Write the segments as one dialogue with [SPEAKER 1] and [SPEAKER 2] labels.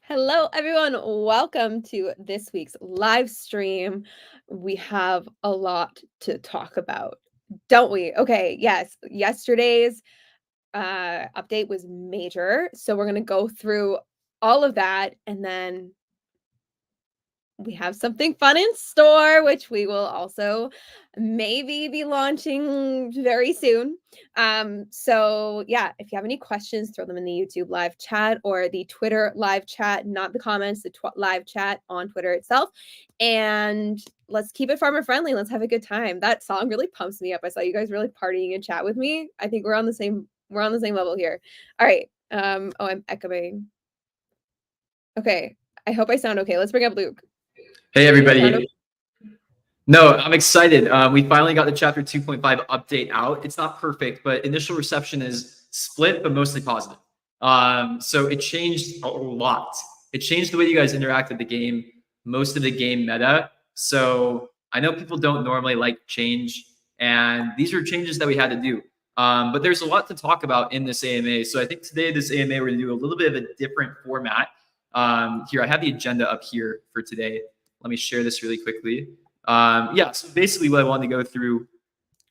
[SPEAKER 1] Hello, everyone. Welcome to this week's live stream. We have a lot to talk about, don't we? Okay, yes, yesterday's update was major. So we're going to go through all of that, and then we have something fun in store, which we will also maybe be launching very soon. So yeah, if you have any questions, throw them in the YouTube live chat or the Twitter live chat, not the comments, the live chat on Twitter itself. And let's keep it farmer friendly. Let's have a good time. That song really pumps me up. I saw you guys really partying in chat with me. I think we're on the same level here. All right. Oh, I'm echoing. Okay. I hope I sound okay. Let's bring up Luke.
[SPEAKER 2] Hey, everybody. No, I'm excited. We finally got the chapter 2.5 update out. It's not perfect, but initial reception is split, but mostly positive. So it changed a lot. It changed the way you guys interact with the game, most of the game meta. So I know people don't normally like change, and these are changes that we had to do. But there's a lot to talk about in this AMA. So I think today, this AMA, we're gonna do a little bit of a different format. Here, I have the agenda up here for today. Let me share this really quickly. Yeah, so basically what I wanted to go through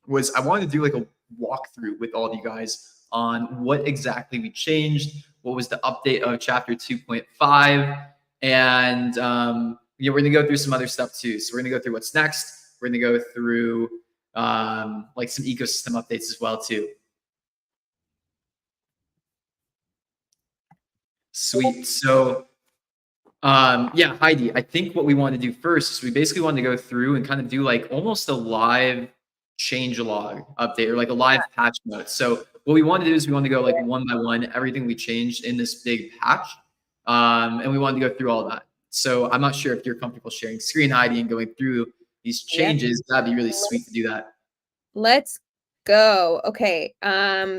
[SPEAKER 2] was I wanted to do like a walkthrough with all of you guys on what exactly we changed, what was the update of chapter 2.5, and yeah, we're gonna go through some other stuff too. So we're gonna go through what's next. We're gonna go through like some ecosystem updates as well too. Sweet. So yeah, Heidi, I think what we want to do first is we basically want to go through and kind of do like almost a live changelog update or like a live patch note. So what we want to do is we want to go like one by one, everything we changed in this big patch. And we wanted to go through all that. So I'm not sure if you're comfortable sharing screen, Heidi, and going through these changes. That'd be really sweet to do that.
[SPEAKER 1] Let's go. Okay.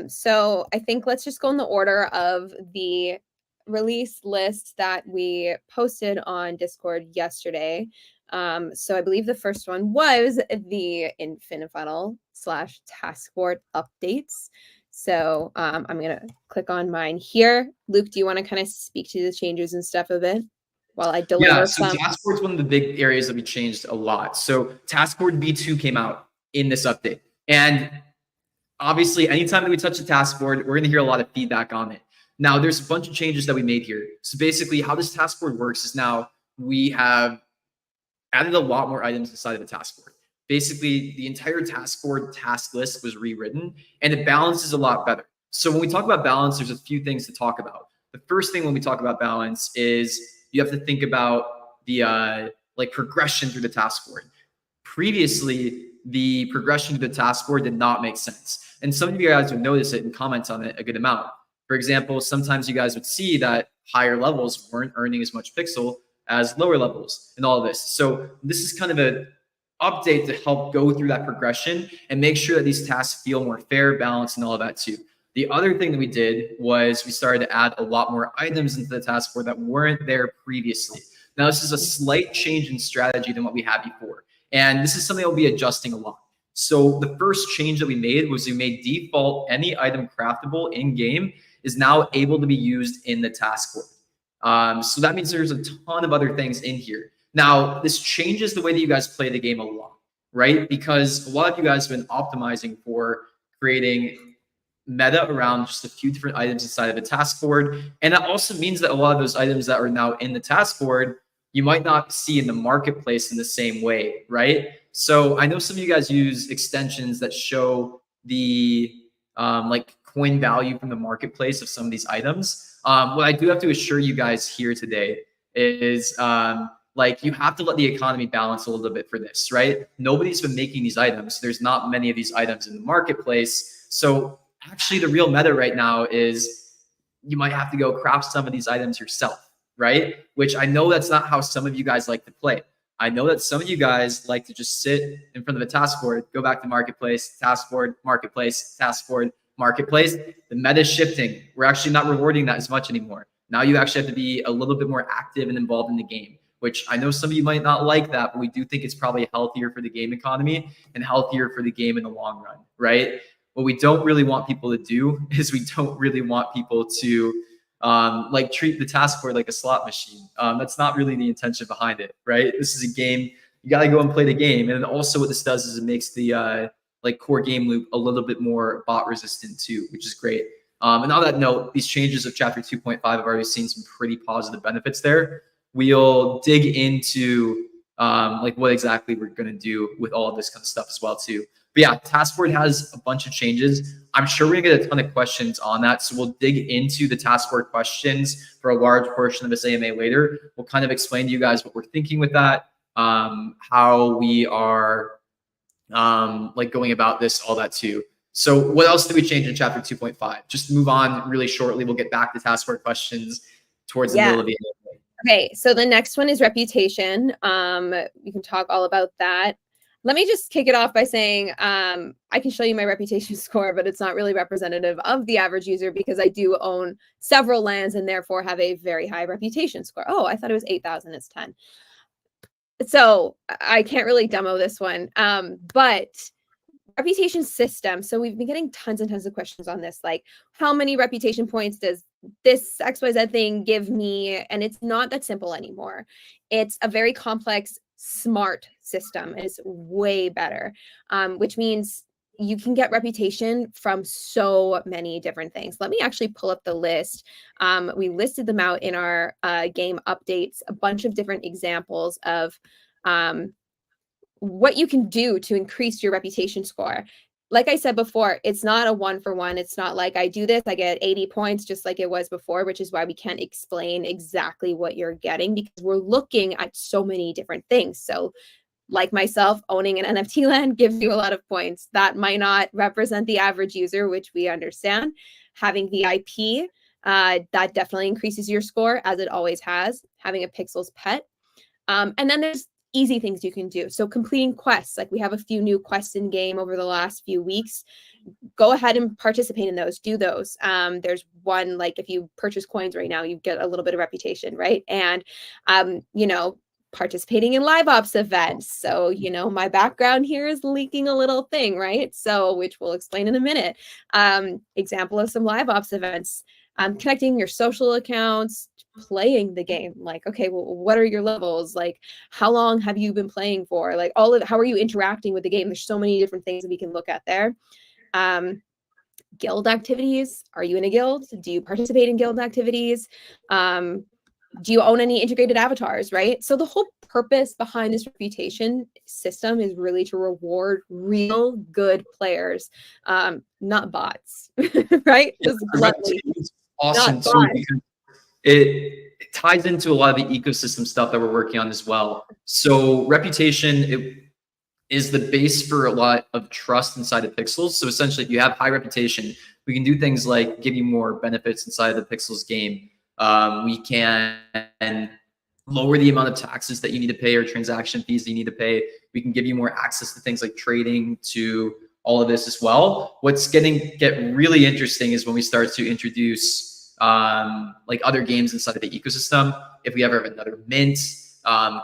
[SPEAKER 1] So I think let's just go in the order of the release list that we posted on Discord yesterday. So I believe the first one was the Infinite Funnel / Taskboard updates. So I'm going to click on mine here. Luke, do you want to kind of speak to the changes and stuff a bit while I deliver
[SPEAKER 2] so
[SPEAKER 1] some?
[SPEAKER 2] Taskboard's one of the big areas that we changed a lot. So Taskboard V2 came out in this update. And obviously, anytime that we touch the Taskboard, we're going to hear a lot of feedback on it. Now, there's a bunch of changes that we made here. So basically, how this Taskboard works is now we have added a lot more items inside of the Taskboard. Basically, the entire Taskboard task list was rewritten, and it balances a lot better. So when we talk about balance, there's a few things to talk about. The first thing when we talk about balance is you have to think about the like progression through the Taskboard. Previously, the progression to the Taskboard did not make sense. And some of you guys would notice it and comment on it a good amount. For example, sometimes you guys would see that higher levels weren't earning as much pixel as lower levels and all of this. So this is kind of an update to help go through that progression and make sure that these tasks feel more fair, balanced, and all of that too. The other thing that we did was we started to add a lot more items into the Taskboard that weren't there previously. Now, this is a slight change in strategy than what we had before. And this is something that we'll be adjusting a lot. So the first change that we made was we made default any item craftable in game is now able to be used in the Taskboard. So that means there's a ton of other things in here. Now, this changes the way that you guys play the game a lot, right? Because a lot of you guys have been optimizing for creating meta around just a few different items inside of the Taskboard. And that also means that a lot of those items that are now in the Taskboard, you might not see in the marketplace in the same way, right? So I know some of you guys use extensions that show the like coin value from the marketplace of some of these items. What I do have to assure you guys here today is like you have to let the economy balance a little bit for this, right? Nobody's been making these items. There's not many of these items in the marketplace. So actually the real meta right now is you might have to go craft some of these items yourself, right? Which I know that's not how some of you guys like to play. I know that some of you guys like to just sit in front of a Taskboard, go back to marketplace, Taskboard, marketplace, Taskboard, marketplace. The meta is shifting. We're actually not rewarding that as much anymore. Now you actually have to be a little bit more active and involved in the game, which I know some of you might not like that, but we do think it's probably healthier for the game economy and healthier for the game in the long run, right? What we don't really want people to do is we don't really want people to like treat the Taskboard like a slot machine. That's not really the intention behind it, right? This is a game. You got to go and play the game. And then also what this does is it makes the like core game loop a little bit more bot resistant too, which is great. And on that note, these changes of chapter 2.5 have already seen some pretty positive benefits there. We'll dig into like what exactly we're going to do with all of this kind of stuff as well too. But yeah, Taskboard has a bunch of changes. I'm sure we're gonna get a ton of questions on that. So we'll dig into the Taskboard questions for a large portion of this AMA later. We'll kind of explain to you guys what we're thinking with that, how we are like going about this, all that too. So what else did we change in chapter 2.5? Just move on really shortly. We'll get back to Taskboard questions towards the middle of the AMA.
[SPEAKER 1] Okay, so the next one is reputation. We can talk all about that. Let me just kick it off by saying I can show you my reputation score, but it's not really representative of the average user because I do own several lands and therefore have a very high reputation score. Oh, I thought it was 8,000. It's 10. So I can't really demo this one, but reputation system. So we've been getting tons and tons of questions on this, like how many reputation points does this XYZ thing give me? And it's not that simple anymore. It's a very complex, smart system. It's way better, which means you can get reputation from so many different things. Let me actually pull up the list. We listed them out in our game updates, a bunch of different examples of what you can do to increase your reputation score. Like I said before, it's not a 1-for-1. It's not like I do this, I get 80 points just like it was before, which is why we can't explain exactly what you're getting because we're looking at so many different things. So like myself, owning an NFT land gives you a lot of points. That might not represent the average user, which we understand. Having the IP, that definitely increases your score, as it always has. Having a Pixels pet. And then there's easy things you can do. So completing quests, like we have a few new quests in game over the last few weeks. Go ahead and participate in those, do those. There's one, like if you purchase coins right now, you get a little bit of reputation, right? And, you know, participating in live ops events. So, you know, my background here is leaking a little thing, right? So, which we'll explain in a minute. Example of some live ops events, connecting your social accounts, playing the game. Like, okay, well, what are your levels? Like, how long have you been playing for? Like, how are you interacting with the game? There's so many different things that we can look at there. Guild activities. Are you in a guild? Do you participate in guild activities? Do you own any integrated avatars, right? So the whole purpose behind this reputation system is really to reward real good players, not bots, right?
[SPEAKER 2] Yeah,
[SPEAKER 1] Just bluntly,
[SPEAKER 2] it's awesome too, because it ties into a lot of the ecosystem stuff that we're working on as well. So reputation, is the base for a lot of trust inside of Pixels. So essentially, if you have high reputation, we can do things like give you more benefits inside of the Pixels game. We can lower the amount of taxes that you need to pay or transaction fees that you need to pay. We can give you more access to things like trading, to all of this as well. What's get really interesting is when we start to introduce like other games inside of the ecosystem. If we ever have another mint,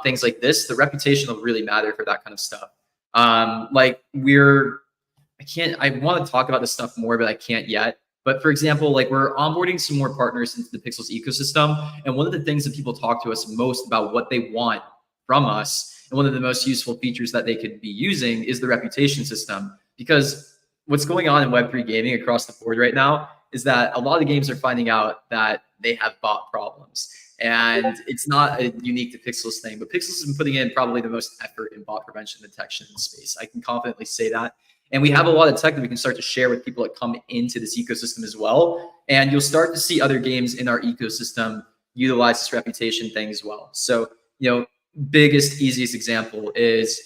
[SPEAKER 2] things like this, the reputation will really matter for that kind of stuff. Like I want to talk about this stuff more, but I can't yet. But for example, like we're onboarding some more partners into the Pixels ecosystem. And one of the things that people talk to us most about what they want from us, and one of the most useful features that they could be using, is the reputation system. Because what's going on in Web3 gaming across the board right now is that a lot of games are finding out that they have bot problems. And it's not a unique to Pixels thing, but Pixels has been putting in probably the most effort in bot prevention and detection in the space. I can confidently say that. And we have a lot of tech that we can start to share with people that come into this ecosystem as well. And you'll start to see other games in our ecosystem utilize this reputation thing as well. So, you know, biggest, easiest example is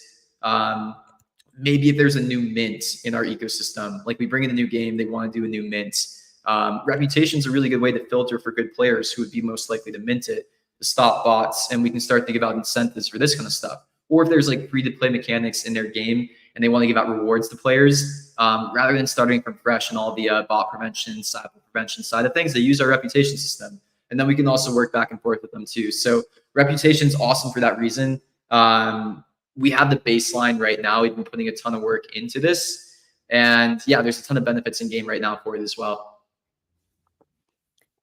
[SPEAKER 2] maybe if there's a new mint in our ecosystem, like we bring in a new game, they want to do a new mint. Reputation is a really good way to filter for good players who would be most likely to mint it, to stop bots, and we can start thinking about incentives for this kind of stuff. Or if there's like free-to-play mechanics in their game and they want to give out rewards to players, rather than starting from fresh and all the bot prevention, cyber prevention side of things, they use our reputation system. And then we can also work back and forth with them too. So reputation is awesome for that reason. We have the baseline right now. We've been putting a ton of work into this. And yeah, there's a ton of benefits in game right now for it as well.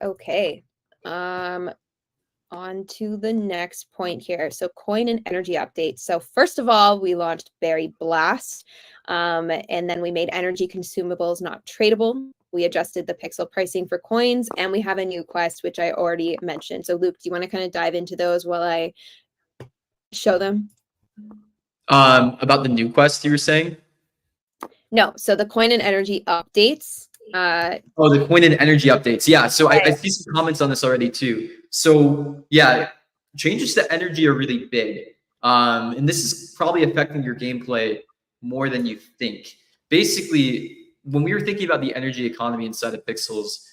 [SPEAKER 1] Okay. On to the next point here. So coin and energy updates. So first of all, we launched Berry Blast, and then we made energy consumables not tradable. We adjusted the pixel pricing for coins, and we have a new quest, which I already mentioned. So Luke, do you want to kind of dive into those while I show them?
[SPEAKER 2] About the new quest you were saying?
[SPEAKER 1] No, so the coin and energy updates.
[SPEAKER 2] Oh, the coin and energy updates. Yeah, so I see some comments on this already too. So yeah, changes to energy are really big. And this is probably affecting your gameplay more than you think. Basically, when we were thinking about the energy economy inside of Pixels,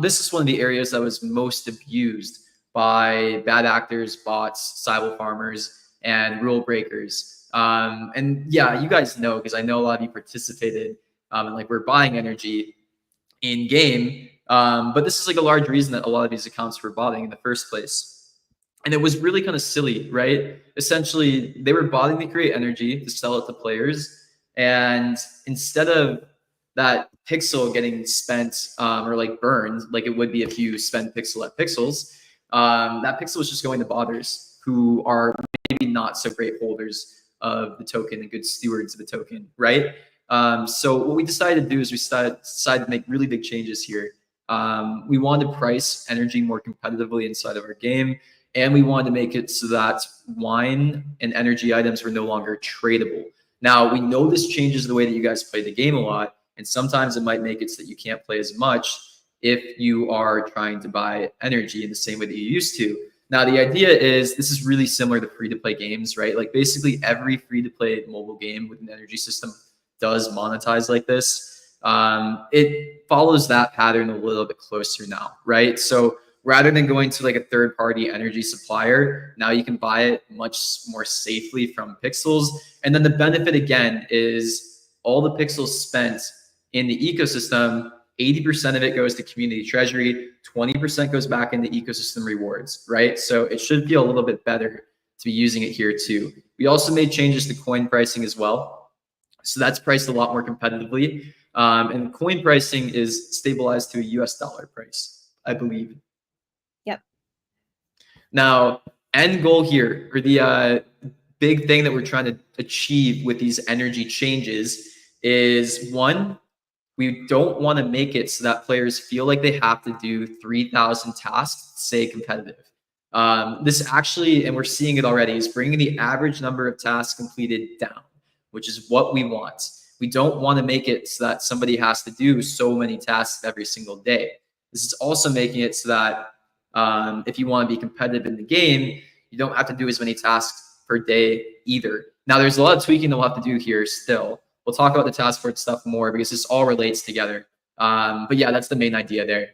[SPEAKER 2] this is one of the areas that was most abused by bad actors, bots, cyber farmers, and rule breakers. And yeah, you guys know, because I know a lot of you participated, and like we're buying energy in game. But this is like a large reason that a lot of these accounts were botting in the first place. And it was really kind of silly, right? Essentially, they were botting to create energy to sell it to players. And instead of that pixel getting spent or like burned, like it would be if you spent pixel at Pixels, that pixel was just going to botters who are maybe not so great holders of the token and good stewards of the token, right? So what we decided to do is we decided to make really big changes here. We wanted to price energy more competitively inside of our game, and we wanted to make it so that wine and energy items were no longer tradable. Now, we know this changes the way that you guys play the game a lot, and sometimes it might make it so that you can't play as much if you are trying to buy energy in the same way that you used to. Now, the idea is this is really similar to free-to-play games, right? Like basically every free-to-play mobile game with an energy system does monetize like this. It follows that pattern a little bit closer now, right? So rather than going to like a third-party energy supplier, now you can buy it much more safely from Pixels. And then the benefit again is all the Pixels spent in the ecosystem, 80% of it goes to community treasury, 20% goes back into ecosystem rewards, right? So it should feel a little bit better to be using it here too. We also made changes to coin pricing as well. So that's priced a lot more competitively. And coin pricing is stabilized to a US dollar price, I believe.
[SPEAKER 1] Yep.
[SPEAKER 2] Now, end goal here, or the big thing that we're trying to achieve with these energy changes is, one, we don't want to make it so that players feel like they have to do 3,000 tasks to stay competitive. This actually, and we're seeing it already, is bringing the average number of tasks completed down, which is what we want. We don't want to make it so that somebody has to do so many tasks every single day. This is also making it so that if you want to be competitive in the game, you don't have to do as many tasks per day either. Now, there's a lot of tweaking that we'll have to do here still. We'll talk about the task board stuff more because this all relates together. But yeah, that's the main idea there.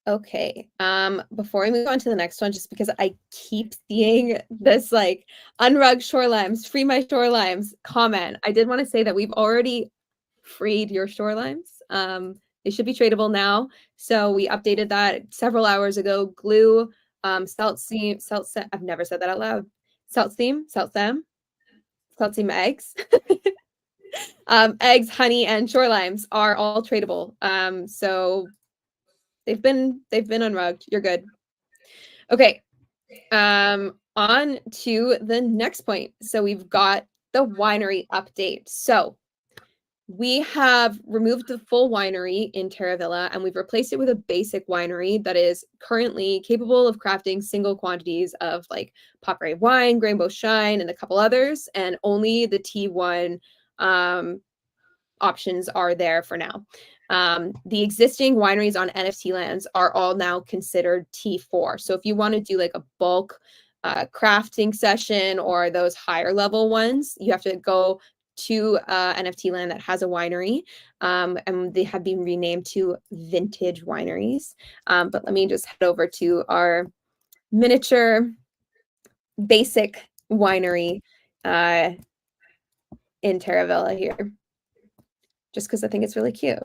[SPEAKER 1] Okay. Before we move on to the next one, just because I keep seeing this like unrug shorelimes, free my shorelimes comment, I did want to say that we've already freed your shorelimes. They should be tradable now. So we updated that several hours ago. Glue, seltseam, I've never said that out loud. Seltseam eggs. Eggs, honey, and shorelimes are all tradable. So they've been unrugged. You're good. Okay. On to the next point. So we've got the winery update. So we have removed the full winery in Terravilla, and we've replaced it with a basic winery that is currently capable of crafting single quantities of like Potpourri wine, Rainbow Shine, and a couple others, and only the T1 options are there for now. The existing wineries on NFT lands are all now considered T4. So if you want to do like a bulk crafting session or those higher level ones, you have to go to NFT land that has a winery, and they have been renamed to vintage wineries. But let me just head over to our miniature basic winery in Terravilla here, just because I think it's really cute.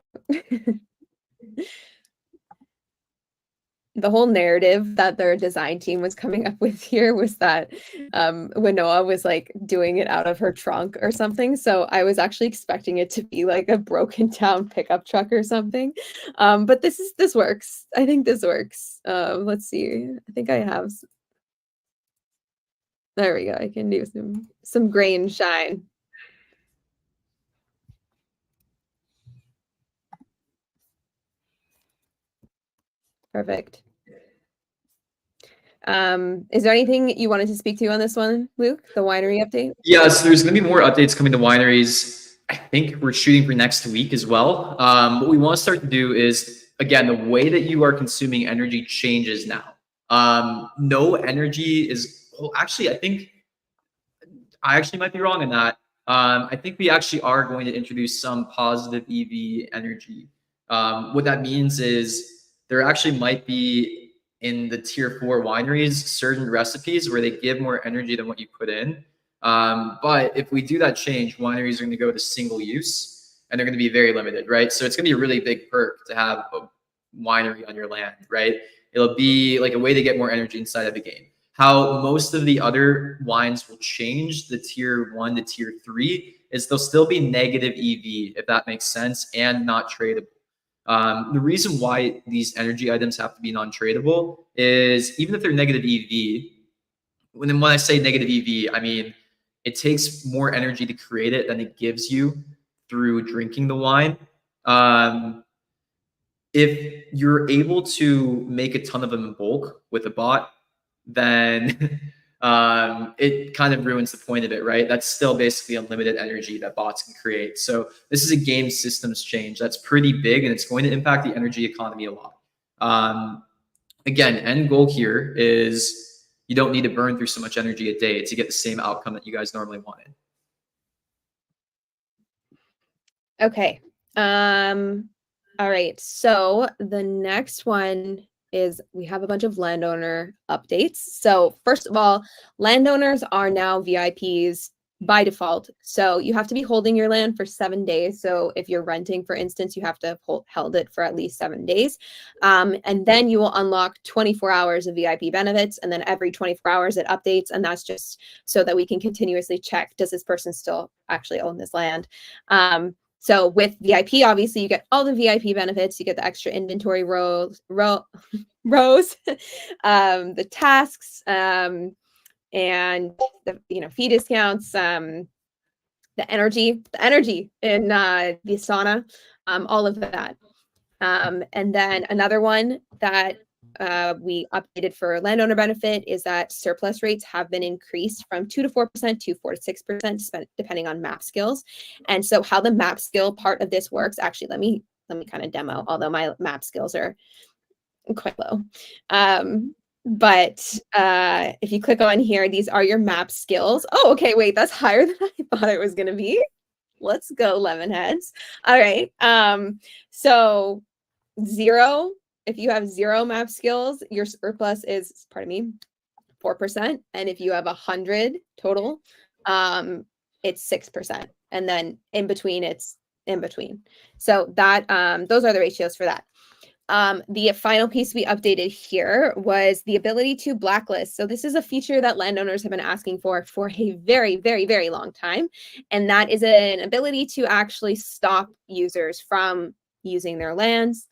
[SPEAKER 1] The whole narrative that their design team was coming up with here was that when Noah was like doing it out of her trunk or something. So I was actually expecting it to be like a broken down pickup truck or something. But this works. I think this works. Let's see. I think I have. There we go. I can do some grain shine. Perfect. Is there anything you wanted to speak to on this one, Luke? The winery update?
[SPEAKER 2] Yeah, so there's going to be more updates coming to wineries. I think we're shooting for next week as well. What we want to start to do is, again, the way that you are consuming energy changes now. No energy is, well, actually, I actually might be wrong in that. I think we actually are going to introduce some positive EV energy. What that means is there actually might be in the tier 4 wineries certain recipes where they give more energy than what you put in. But if we do that change, wineries are going to go to single use and they're going to be very limited, right? So it's going to be a really big perk to have a winery on your land, right? It'll be like a way to get more energy inside of the game. How most of the other wines will change the tier 1 to tier 3 is they'll still be negative EV, if that makes sense, and not tradable. The reason why these energy items have to be non-tradable is even if they're negative EV, when I say negative EV, I mean it takes more energy to create it than it gives you through drinking the wine. If you're able to make a ton of them in bulk with a bot, then it kind of ruins the point of it, right? That's still basically unlimited energy that bots can create. So this is a game systems change that's pretty big, and it's going to impact the energy economy a lot. Again, end goal here is you don't need to burn through so much energy a day to get the same outcome that you guys normally wanted.
[SPEAKER 1] Okay. All right. So the next one is we have a bunch of landowner updates. So first of all, landowners are now VIPs by default. So you have to be holding your land for 7 days. So if you're renting, for instance, you have to have held it for at least 7 days. And then you will unlock 24 hours of VIP benefits. And then every 24 hours it updates. And that's just so that we can continuously check, does this person still actually own this land? So with VIP, obviously you get all the VIP benefits. You get the extra inventory rows, the tasks, and the fee discounts, the energy in the sauna, all of that. And then another one that we updated for landowner benefit is that surplus rates have been increased from 2 to 4% to 4 to 6%, depending on map skills. And so how the map skill part of this works, actually, let me kind of demo, although my map skills are quite low. But if you click on here, these are your map skills. Oh, okay, wait, that's higher than I thought it was going to be. Let's go, Lemonheads. All right. So 0, if you have 0 map skills, your surplus is, 4%. And if you have 100 total, it's 6%. And then in between, it's in between. So that those are the ratios for that. The final piece we updated here was the ability to blacklist. So this is a feature that landowners have been asking for a very, very, very long time. And that is an ability to actually stop users from using their lands.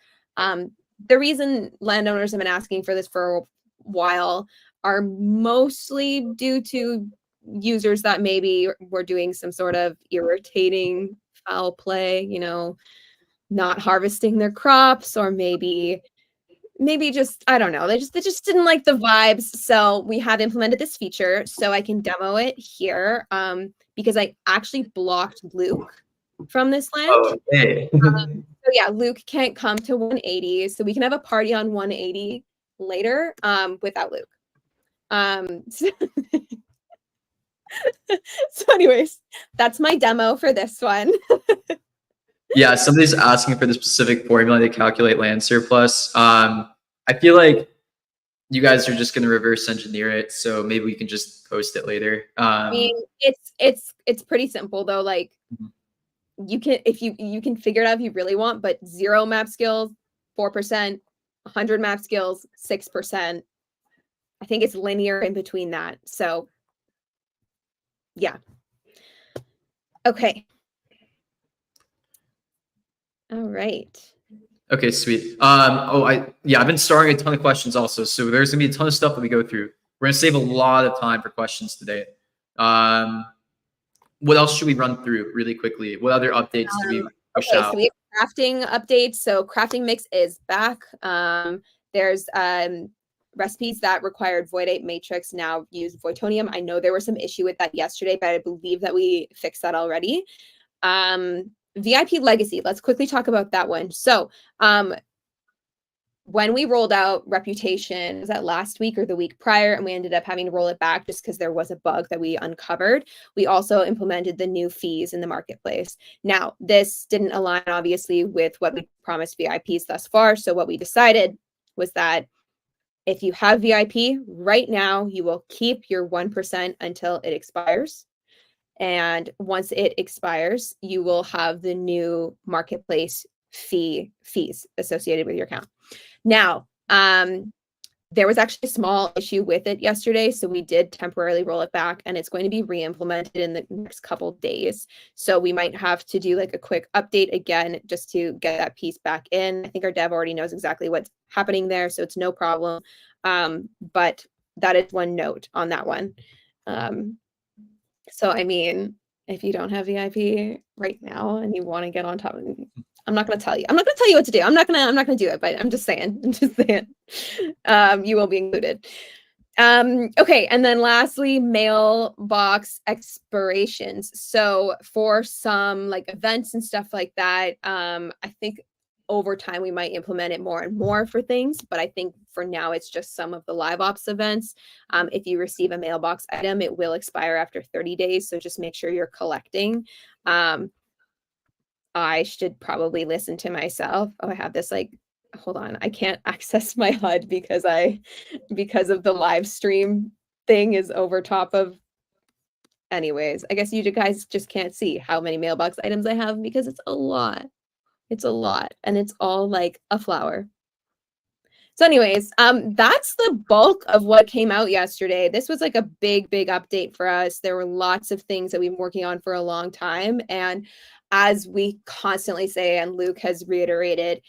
[SPEAKER 1] The reason landowners have been asking for this for a while are mostly due to users that maybe were doing some sort of irritating foul play, not harvesting their crops, or maybe just, I don't know, they just didn't like the vibes. So we have implemented this feature, so I can demo it here, because I actually blocked Luke from this land.
[SPEAKER 2] Oh, hey.
[SPEAKER 1] So yeah, Luke can't come to 180, so we can have a party on 180 later without Luke. So anyways, that's my demo for this one.
[SPEAKER 2] Yeah, somebody's asking for the specific formula to calculate land surplus. I feel like you guys are just going to reverse engineer it, so maybe we can just post it later.
[SPEAKER 1] I mean, it's pretty simple though. Like, you can, if you can figure it out if you really want, but 0 map skills, 4%, 100 map skills, 6%. I think it's linear in between that. So yeah. Okay. All right.
[SPEAKER 2] Okay, sweet. I've been starring a ton of questions also, so there's gonna be a ton of stuff that we go through. We're gonna save a lot of time for questions today. What else should we run through really quickly? What other updates do we push out?
[SPEAKER 1] So we have crafting updates. So crafting mix is back. There's recipes that required voidite matrix now use voitonium. I know there was some issue with that yesterday, but I believe that we fixed that already. VIP legacy. Let's quickly talk about that one. So when we rolled out reputation, was that last week or the week prior, and we ended up having to roll it back just because there was a bug that we uncovered. We also implemented the new fees in the marketplace. Now, this didn't align obviously with what we promised VIPs thus far. So what we decided was that if you have VIP right now, you will keep your 1% until it expires. And once it expires, you will have the new marketplace fees associated with your account. Now, there was actually a small issue with it yesterday, so we did temporarily roll it back, and it's going to be re-implemented in the next couple of days. So we might have to do like a quick update again just to get that piece back in. I think our dev already knows exactly what's happening there, so it's no problem. But that is one note on that one. So I mean, if you don't have VIP right now and you want to get on top of it, I'm not going to tell you. I'm not going to tell you what to do. I'm not going to do it, but I'm just saying. You will be included. Okay, and then lastly, mailbox expirations. So for some like events and stuff like that, I think over time we might implement it more and more for things, but I think for now it's just some of the live ops events. If you receive a mailbox item, it will expire after 30 days, so just make sure you're collecting. I should probably listen to myself. Oh, I have this like, hold on, I can't access my HUD because of the live stream thing is over top of anyways, I guess you guys just can't see how many mailbox items I have because it's a lot. It's a lot, and it's all like a flower. So anyways, that's the bulk of what came out yesterday. This was like a big update for us. There were lots of things that we've been working on for a long time. And as we constantly say, and Luke has reiterated,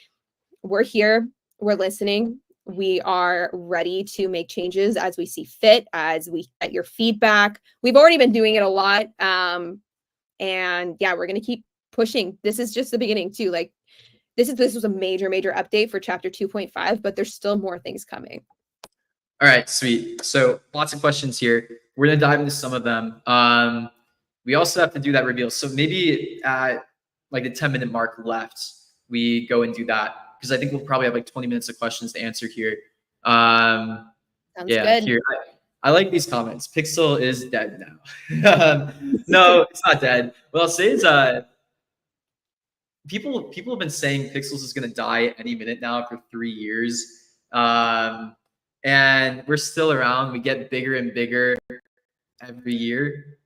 [SPEAKER 1] we're here, we're listening. We are ready to make changes as we see fit, as we get your feedback. We've already been doing it a lot. And yeah, we're going to keep pushing. This is just the beginning too. Like, this was a major update for chapter 2.5, but there's still more things coming.
[SPEAKER 2] All right, sweet. So lots of questions here. We're gonna dive into some of them. We also have to do that reveal. So maybe at like the 10-minute mark left, we go and do that because I think we'll probably have like 20 minutes of questions to answer here.
[SPEAKER 1] Sounds good.
[SPEAKER 2] Here I like these comments. Pixel is dead now. No, it's not dead. What I'll say is people have been saying Pixels is going to die any minute now for 3 years. And we're still around. We get bigger and bigger every year.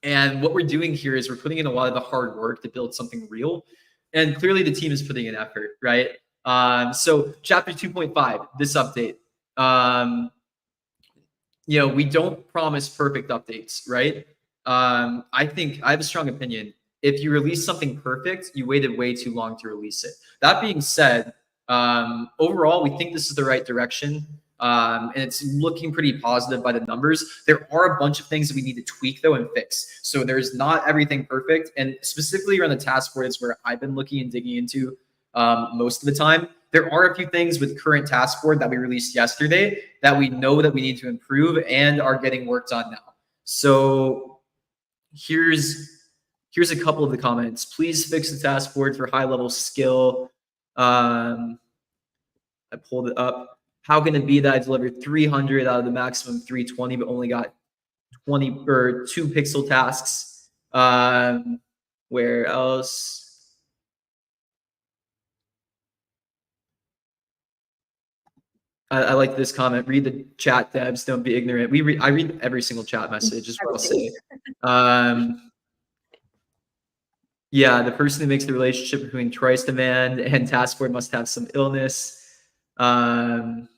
[SPEAKER 2] And what we're doing here is we're putting in a lot of the hard work to build something real. And clearly the team is putting in effort, right? So chapter 2.5, this update. We don't promise perfect updates, right? I think I have a strong opinion. If you release something perfect, you waited way too long to release it. That being said, overall, we think this is the right direction. And it's looking pretty positive by the numbers. There are a bunch of things that we need to tweak though and fix. So there's not everything perfect. And specifically around the task board is where I've been looking and digging into most of the time. There are a few things with current task board that we released yesterday that we know that we need to improve and are getting worked on now. So here's a couple of the comments. Please fix the task board for high level skill. I pulled it up. How can it be that I delivered 300 out of the maximum 320, but only got 20 or 2 pixel tasks? Where else? I like this comment. Read the chat, Debs. Don't be ignorant. I read every single chat message, is what I'll say. Yeah, the person who makes the relationship between price demand and task board must have some illness. And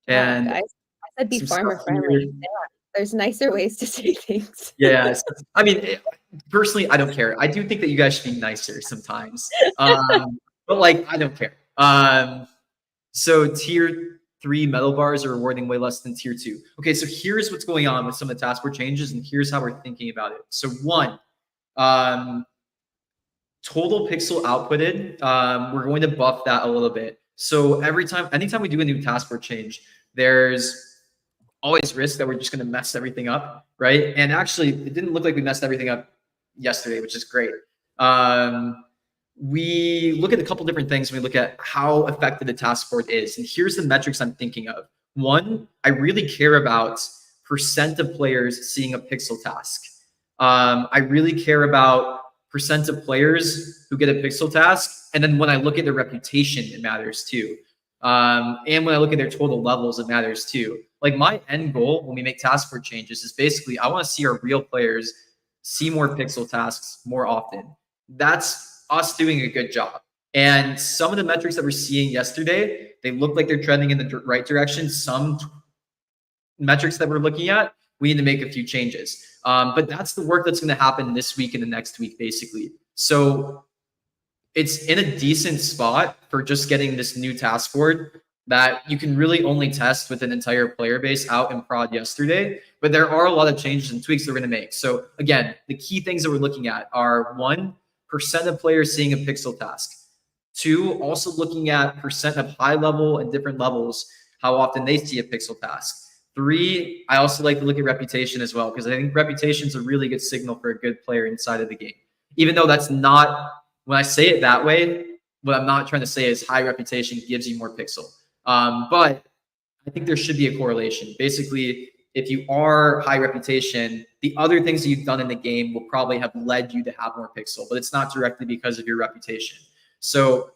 [SPEAKER 1] guys, I said be farmer friendly. Yeah, there's nicer ways to say things.
[SPEAKER 2] Yeah, I mean, personally, I don't care. I do think that you guys should be nicer sometimes. But like, I don't care. So tier 3 metal bars are rewarding way less than tier 2. Okay, so here's what's going on with some of the task board changes, and here's how we're thinking about it. So 1, total pixel outputted, we're going to buff that a little bit. So anytime we do a new task board change, there's always risk that we're just going to mess everything up, right? And actually, it didn't look like we messed everything up yesterday, which is great. We look at a couple different things when we look at how effective the task board is. And here's the metrics I'm thinking of. 1, I really care about % of players seeing a pixel task. I really care about % of players who get a pixel task. And then when I look at their reputation, it matters too. And when I look at their total levels, it matters too. Like my end goal when we make task board changes is basically I want to see our real players see more pixel tasks more often. That's us doing a good job. And some of the metrics that we're seeing yesterday, they look like they're trending in the right direction. Some metrics that we're looking at, we need to make a few changes. But that's the work that's going to happen this week and the next week, basically. So it's in a decent spot for just getting this new task board that you can really only test with an entire player base out in prod yesterday. But there are a lot of changes and tweaks that we're going to make. So again, the key things that we're looking at are 1, % of players seeing a pixel task. 2, also looking at % of high level and different levels, how often they see a pixel task. 3, I also like to look at reputation as well, because I think reputation is a really good signal for a good player inside of the game. Even though that's not, when I say it that way, what I'm not trying to say is high reputation gives you more pixel. But I think there should be a correlation. Basically, if you are high reputation, the other things that you've done in the game will probably have led you to have more pixel, but it's not directly because of your reputation. So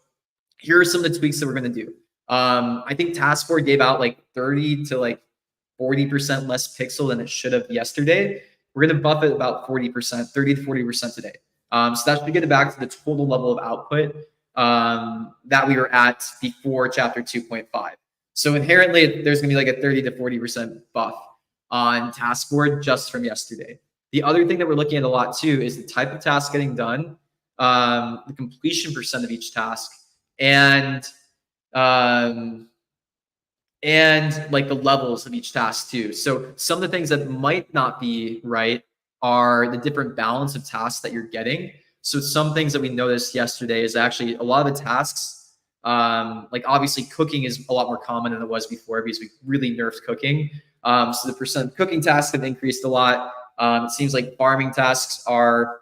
[SPEAKER 2] here are some of the tweaks that we're going to do. I think task board gave out like 30 to like 40% less pixel than it should have yesterday. we're going to buff it about 40%, 30 to 40% today. So that should get it back to the total level of output that we were at before chapter 2.5. So inherently, there's going to be like a 30 to 40% buff on Taskboard just from yesterday. The other thing that we're looking at a lot too is the type of task getting done, the completion percent of each task, and like the levels of each task too. So some of the things that might not be right are the different balance of tasks that you're getting. So some things that we noticed yesterday is actually a lot of the tasks, like obviously cooking is a lot more common than it was before because we really nerfed cooking. So the percent of cooking tasks have increased a lot. It seems like farming tasks are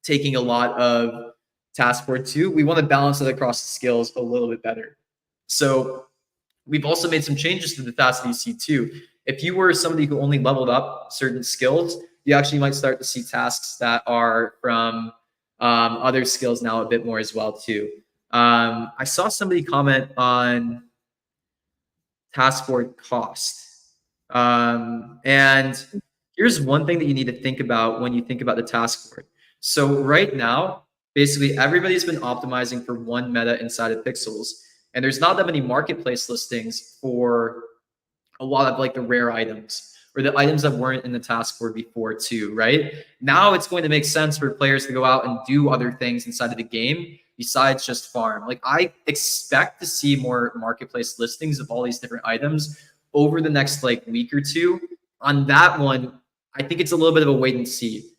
[SPEAKER 2] taking a lot of Taskboard too. We want to balance it across the skills a little bit better. So we've also made some changes to the tasks that you see too. If you were somebody who only leveled up certain skills, you actually might start to see tasks that are from other skills now a bit more as well too. I saw somebody comment on Taskboard cost. And here's one thing that you need to think about when you think about the Taskboard. So right now, basically everybody's been optimizing for one meta inside of pixels. And there's not that many marketplace listings for a lot of like the rare items or the items that weren't in the Taskboard before too, right? Now it's going to make sense for players to go out and do other things inside of the game besides just farm. Like I expect to see more marketplace listings of all these different items over the next like week or two. On that one, I think it's a little bit of a wait and see.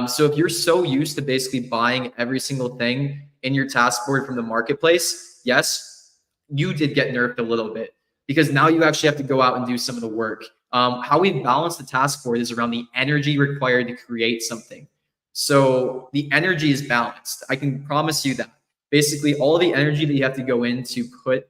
[SPEAKER 2] So if you're so used to basically buying every single thing in your Taskboard from the marketplace, yes, you did get nerfed a little bit because now you actually have to go out and do some of the work. How we balance the Taskboard is around the energy required to create something. So the energy is balanced. I can promise you that. Basically, all the energy that you have to go in to put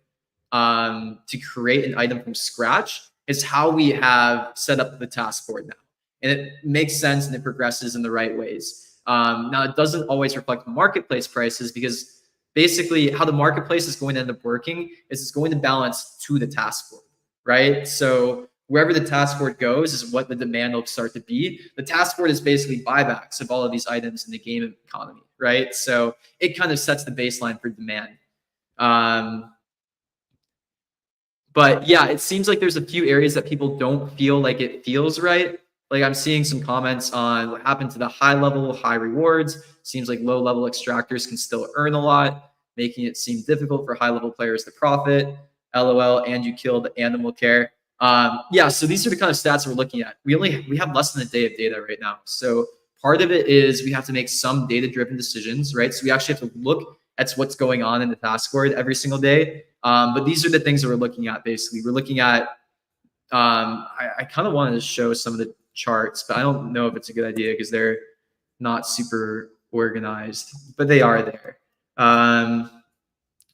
[SPEAKER 2] to create an item from scratch is how we have set up the Taskboard now. And it makes sense and it progresses in the right ways. Now, it doesn't always reflect marketplace prices because basically how the marketplace is going to end up working is it's going to balance to the Taskboard, right? So wherever the Taskboard goes is what the demand will start to be. The Taskboard is basically buybacks of all of these items in the game economy, right? So it kind of sets the baseline for demand. But yeah, it seems like there's a few areas that people don't feel like it feels right. Like I'm seeing some comments on what happened to the high level, high rewards. Seems like low level extractors can still earn a lot, making it seem difficult for high level players to profit. LOL, and you killed animal care. Yeah, so these are the kind of stats we're looking at. We have less than a day of data right now. So part of it is we have to make some data-driven decisions, right? So we actually have to look at what's going on in the Taskboard every single day. But these are the things that we're looking at, basically. We're looking at, I kind of wanted to show some of the charts, but I don't know if it's a good idea because they're not super organized, but they are there.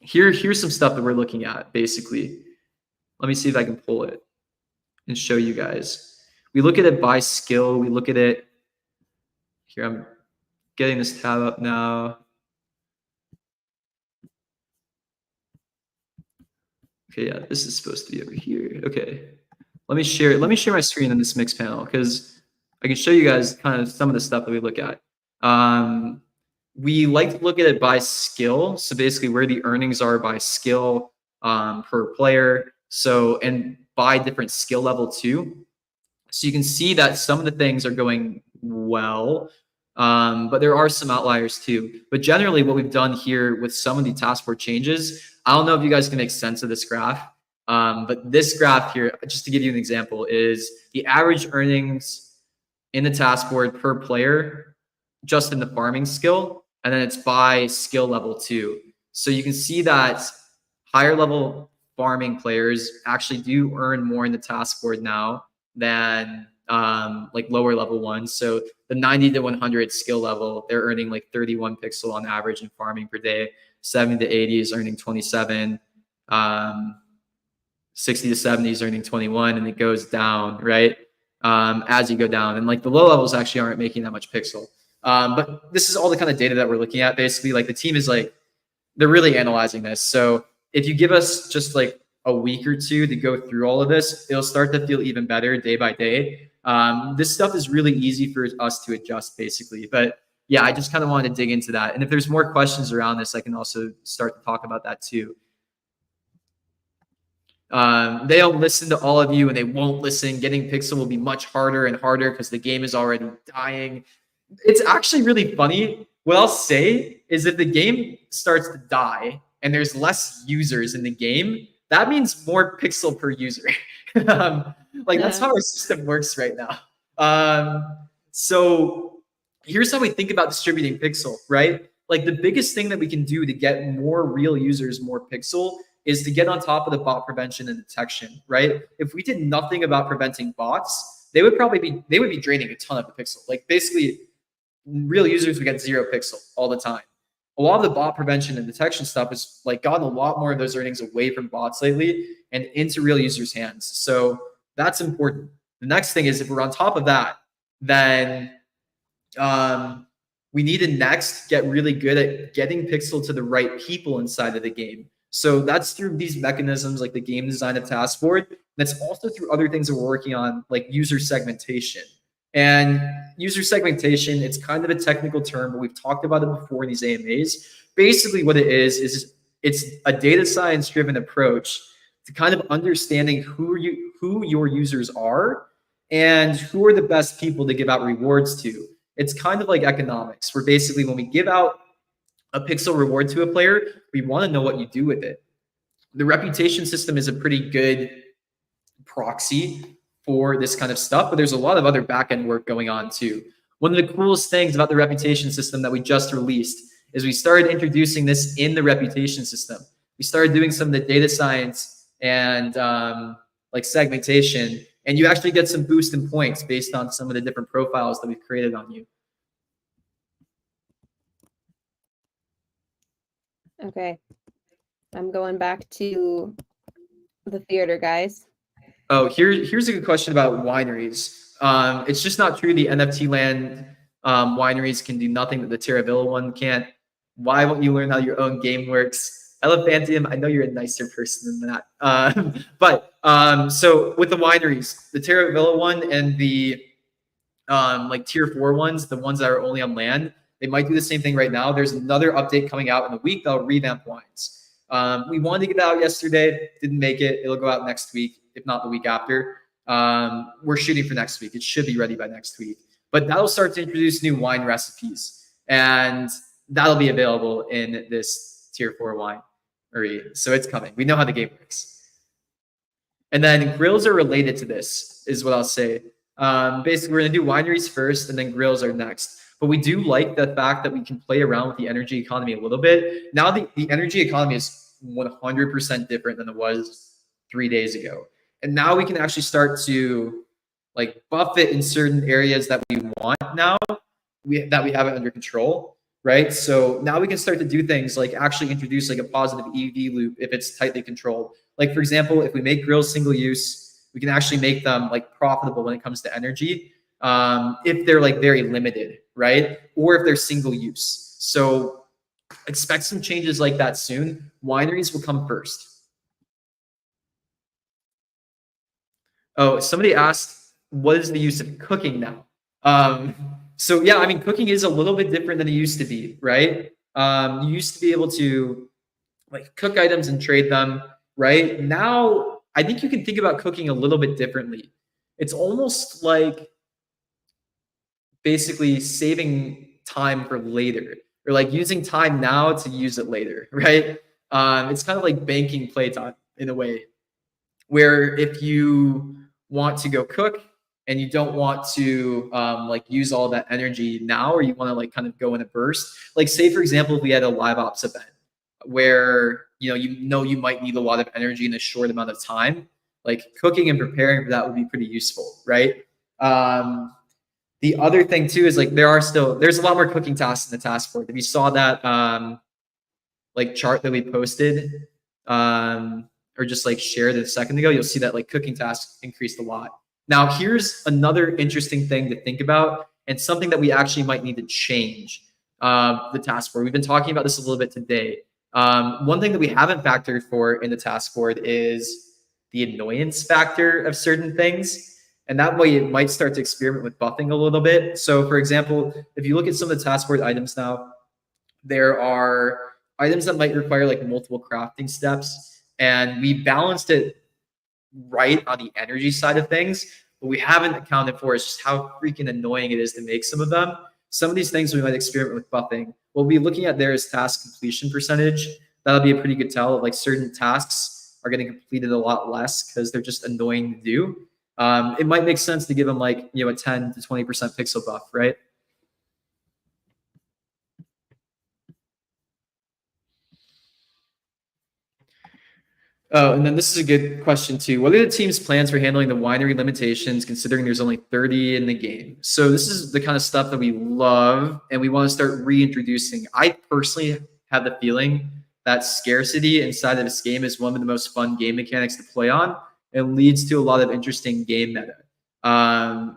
[SPEAKER 2] Here's some stuff that we're looking at, basically. Let me see if I can pull it and show you guys. We look at it by skill. We look at it here. I'm getting this tab up now. Okay, yeah, this is supposed to be over here. Okay, let me share my screen in this mixed panel because I can show you guys kind of some of the stuff that we look at. We like to look at it by skill. So basically where the earnings are by skill per player. So, and by different skill level too. So you can see that some of the things are going well, but there are some outliers too. But generally what we've done here with some of the Taskboard changes, I don't know if you guys can make sense of this graph, but this graph here, just to give you an example, is the average earnings in the Taskboard per player, just in the farming skill, and then it's by skill level too. So you can see that higher level farming players actually do earn more in the Taskboard now than like lower level ones. So the 90 to 100 skill level, they're earning like 31 pixel on average in farming per day. 70 to 80 is earning 27. 60 to 70 is earning 21, and it goes down, right? As you go down. And like the low levels actually aren't making that much pixel. But this is all the kind of data that we're looking at. Basically, like the team is like, they're really analyzing this. So if you give us just like a week or two to go through all of this, it'll start to feel even better day by day. This stuff is really easy for us to adjust, basically. But yeah, I just kind of wanted to dig into that. And if there's more questions around this, I can also start to talk about that too. They don't listen to all of you, and they won't listen. Getting pixel will be much harder and harder because the game is already dying. It's actually really funny. What I'll say is if the game starts to die and there's less users in the game, that means more pixel per user. That's how our system works right now. So here's how we think about distributing pixel, right? Like the biggest thing that we can do to get more real users, more pixel, is to get on top of the bot prevention and detection, right? If we did nothing about preventing bots, they would be draining a ton of the pixel. Like basically, real users would get 0 pixel all the time. A lot of the bot prevention and detection stuff has like gotten a lot more of those earnings away from bots lately and into real users' hands. So that's important. The next thing is if we're on top of that, then we need to next get really good at getting pixel to the right people inside of the game. So that's through these mechanisms like the game design of Taskboard. That's also through other things that we're working on, like user segmentation. And user segmentation, it's kind of a technical term, but we've talked about it before in these AMAs. Basically what it is it's a data science driven approach to kind of understanding who your users are and who are the best people to give out rewards to. It's kind of like economics, where basically when we give out a pixel reward to a player, we want to know what you do with it. The reputation system is a pretty good proxy for this kind of stuff, but there's a lot of other back-end work going on too. One of the coolest things about the reputation system that we just released is we started introducing this in the reputation system. We started doing some of the data science and like segmentation, and you actually get some boost in points based on some of the different profiles that we've created on you.
[SPEAKER 1] Okay, I'm going back to the theater, guys.
[SPEAKER 2] Oh, here's a good question about wineries. It's just not true. The NFT land wineries can do nothing that the Terravilla one can't. Why won't you learn how your own game works? Elephantium, I know you're a nicer person than that. So with the wineries, the Terravilla one and the like tier 4 ones, the ones that are only on land, they might do the same thing right now. There's another update coming out in a week that'll revamp wines. We wanted to get it out yesterday, didn't make it. It'll go out next week, if not the week after. We're shooting for next week. It should be ready by next week. But that'll start to introduce new wine recipes, and that'll be available in this tier 4 winery. So it's coming. We know how the game works. And then grills are related to this, is what I'll say. Basically, we're going to do wineries first, and then grills are next. But we do like the fact that we can play around with the energy economy a little bit. Now the energy economy is 100% different than it was 3 days ago. And now we can actually start to like buff it in certain areas that we want now, that we have it under control, right? So now we can start to do things like actually introduce like a positive EV loop if it's tightly controlled. Like for example, if we make grills single use, we can actually make them like profitable when it comes to energy. If they're like very limited, right? Or if they're single use. So expect some changes like that soon. Wineries will come first. Oh, somebody asked, what is the use of cooking now? So yeah, I mean, cooking is a little bit different than it used to be, right? You used to be able to like cook items and trade them, right? Now, I think you can think about cooking a little bit differently. It's almost like basically saving time for later, or like using time now to use it later, right? It's kind of like banking playtime in a way, where if you want to go cook and you don't want to like use all that energy now, or you want to like kind of go in a burst, like say for example, if we had a live ops event where you might need a lot of energy in a short amount of time, like cooking and preparing for that would be pretty useful, right? The other thing too is like there's a lot more cooking tasks in the task board. If you saw that like chart that we posted or just like shared a second ago, you'll see that like cooking tasks increased a lot. Now here's another interesting thing to think about, and something that we actually might need to change the task board. We've been talking about this a little bit today. One thing that we haven't factored for in the task board is the annoyance factor of certain things. And that way it might start to experiment with buffing a little bit. So for example, if you look at some of the task board items now, there are items that might require like multiple crafting steps. And we balanced it right on the energy side of things. What we haven't accounted for is just how freaking annoying it is to make some of them. Some of these things we might experiment with buffing. What we'll be looking at there is task completion percentage. That'll be a pretty good tell of like certain tasks are getting completed a lot less because they're just annoying to do. It might make sense to give them like, a 10 to 20% pixel buff, right? Oh, and then this is a good question too. What are the team's plans for handling the winery limitations, considering there's only 30 in the game? So this is the kind of stuff that we love and we want to start reintroducing. I personally have the feeling that scarcity inside of this game is one of the most fun game mechanics to play on and leads to a lot of interesting game meta.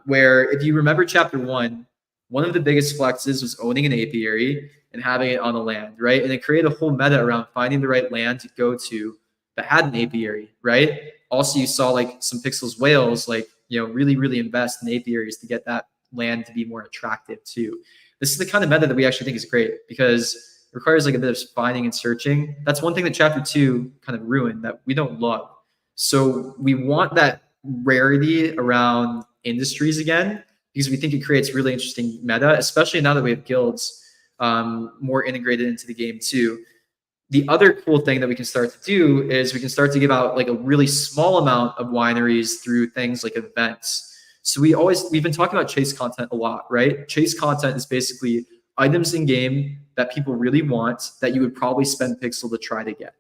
[SPEAKER 2] Where if you remember chapter one of the biggest flexes was owning an apiary and having it on the land, right? And it created a whole meta around finding the right land to go to that had an apiary, right? Also, you saw like some Pixels whales, like, really, really invest in apiaries to get that land to be more attractive too. This is the kind of meta that we actually think is great because it requires like a bit of finding and searching. That's one thing that chapter 2 kind of ruined that we don't love. So we want that rarity around industries again because we think it creates really interesting meta, especially now that we have guilds more integrated into the game too. The other cool thing that we can start to do is we can start to give out like a really small amount of wineries through things like events. So we've been talking about chase content a lot, right? Chase content is basically items in game that people really want that you would probably spend pixel to try to get.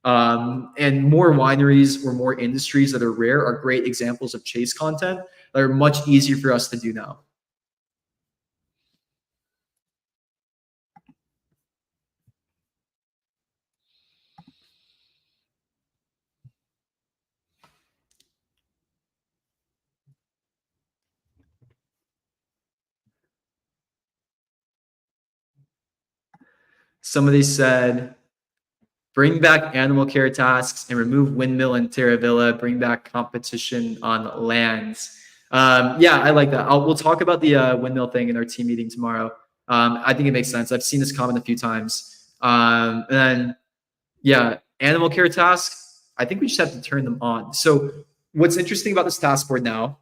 [SPEAKER 2] And more wineries or more industries that are rare are great examples of chase content that are much easier for us to do now. Somebody said, bring back animal care tasks and remove windmill and Terravilla. Bring back competition on lands. Yeah, I like that. We'll talk about the windmill thing in our team meeting tomorrow. I think it makes sense. I've seen this comment a few times. And then, yeah, animal care tasks, I think we just have to turn them on. So what's interesting about this task board now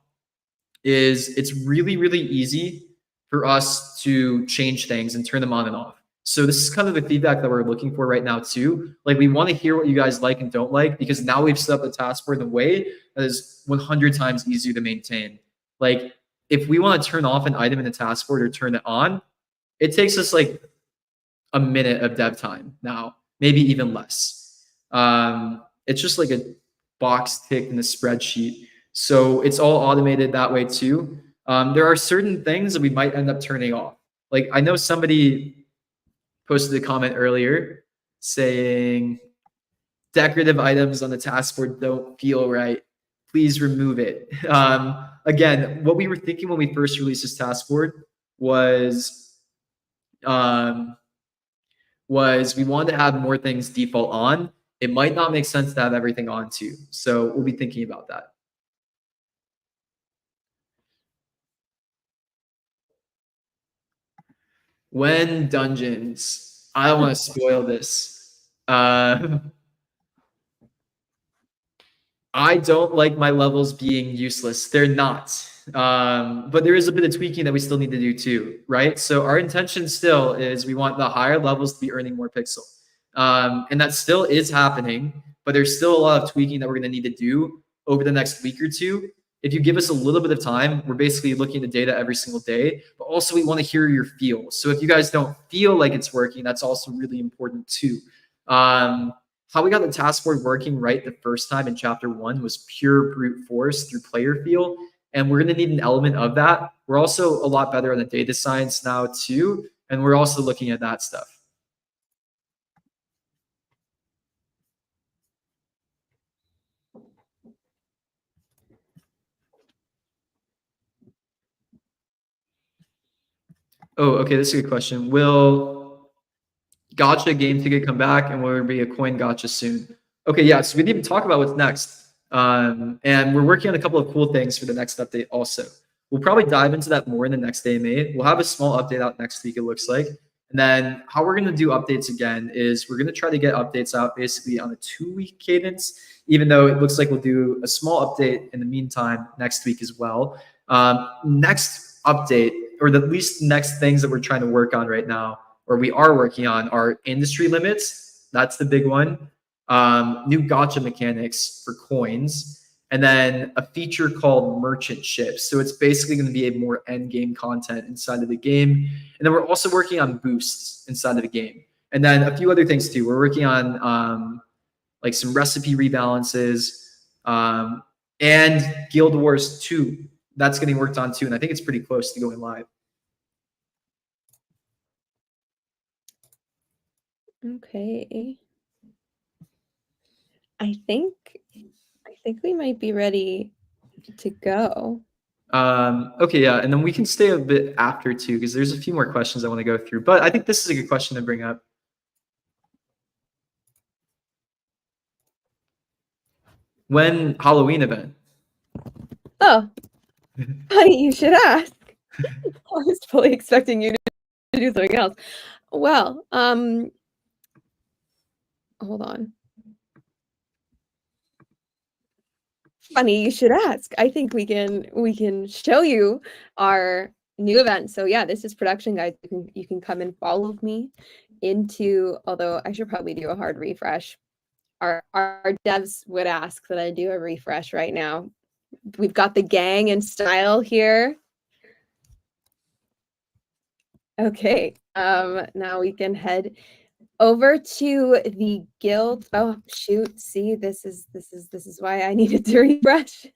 [SPEAKER 2] is it's really, really easy for us to change things and turn them on and off. So this is kind of the feedback that we're looking for right now too. Like we want to hear what you guys like and don't like because now we've set up the task board in a way that is 100 times easier to maintain. Like if we want to turn off an item in the task board or turn it on, it takes us like a minute of dev time now, maybe even less. It's just like a box ticked in the spreadsheet. So it's all automated that way too. There are certain things that we might end up turning off. Like I know somebody posted a comment earlier saying decorative items on the task board don't feel right. Please remove it. Again, what we were thinking when we first released this task board was we wanted to have more things default on. It might not make sense to have everything on too. So we'll be thinking about that. When dungeons, I don't want to spoil this. I don't like my levels being useless. They're not. But there is a bit of tweaking that we still need to do too, right? So our intention still is we want the higher levels to be earning more pixel. And that still is happening, but there's still a lot of tweaking that we're going to need to do over the next week or two. If you give us a little bit of time, we're basically looking at the data every single day, but also we want to hear your feels. So if you guys don't feel like it's working, that's also really important too. How we got the task board working right the first time in chapter 1 was pure brute force through player feel. And we're going to need an element of that. We're also a lot better on the data science now too. And we're also looking at that stuff. Oh, okay. That's a good question. Will Gotcha game ticket come back, and we'll be a coin gotcha soon. Okay, yeah, so we didn't even talk about what's next. And we're working on a couple of cool things for the next update also. We'll probably dive into that more in the next AMA. We'll have a small update out next week, it looks like. And then how we're going to do updates again is we're going to try to get updates out basically on a 2-week cadence, even though it looks like we'll do a small update in the meantime next week as well. Next update, or at least next things that we're trying to work on right now, or we are working on, are industry limits. That's the big one. New gotcha mechanics for coins, and then a feature called merchant ships. So it's basically going to be a more end game content inside of the game. And then we're also working on boosts inside of the game. And then a few other things too. We're working on like some recipe rebalances and Guild Wars 2. That's getting worked on too. And I think it's pretty close to going live.
[SPEAKER 1] Okay. I think we might be ready to go.
[SPEAKER 2] Okay, yeah, and then we can stay a bit after too, because there's a few more questions I want to go through. But I think this is a good question to bring up. When Halloween event?
[SPEAKER 1] Oh, honey, you should ask. I was fully expecting you to do something else. Well, hold on. Funny, you should ask. I think we can show you our new event. So yeah, this is production guide. You can come and follow me into, although I should probably do a hard refresh. Our devs would ask that I do a refresh right now. We've got the gang and style here. Okay, now we can head over to the guild. Oh shoot, see, this is why I needed to refresh.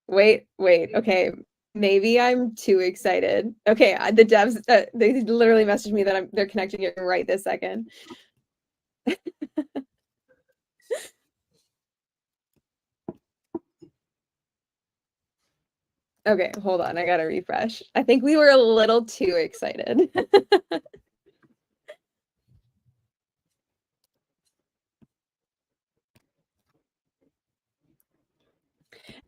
[SPEAKER 1] Wait, okay, maybe I'm too excited. Okay, the devs, they literally messaged me that they're connecting it right this second. Okay, hold on, I gotta refresh. I think we were a little too excited.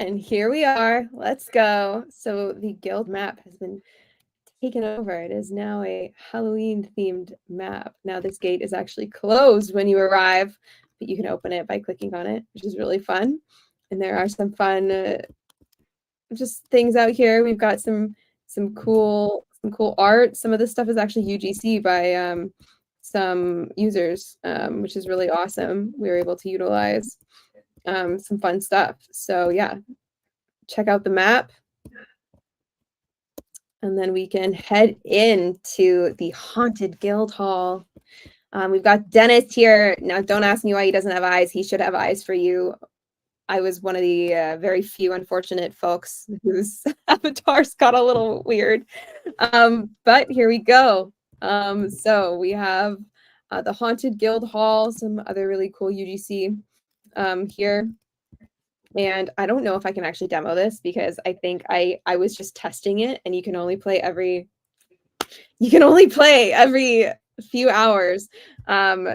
[SPEAKER 1] And here we are. Let's go. So the guild map has been taken over. It is now a Halloween themed map. Now this gate is actually closed when you arrive, but you can open it by clicking on it, which is really fun. And there are some fun just things out here. We've got some cool art. Some of this stuff is actually UGC by some users, which is really awesome. We were able to utilize some fun stuff. So yeah, check out the map. And then we can head into the Haunted Guild Hall. We've got Dennis here. Now, don't ask me why he doesn't have eyes. He should have eyes for you. I was one of the very few unfortunate folks whose avatars got a little weird. But here we go. So we have the Haunted Guild Hall, some other really cool UGC here. And I don't know if I can actually demo this because I think I was just testing it, and you can only play every few hours.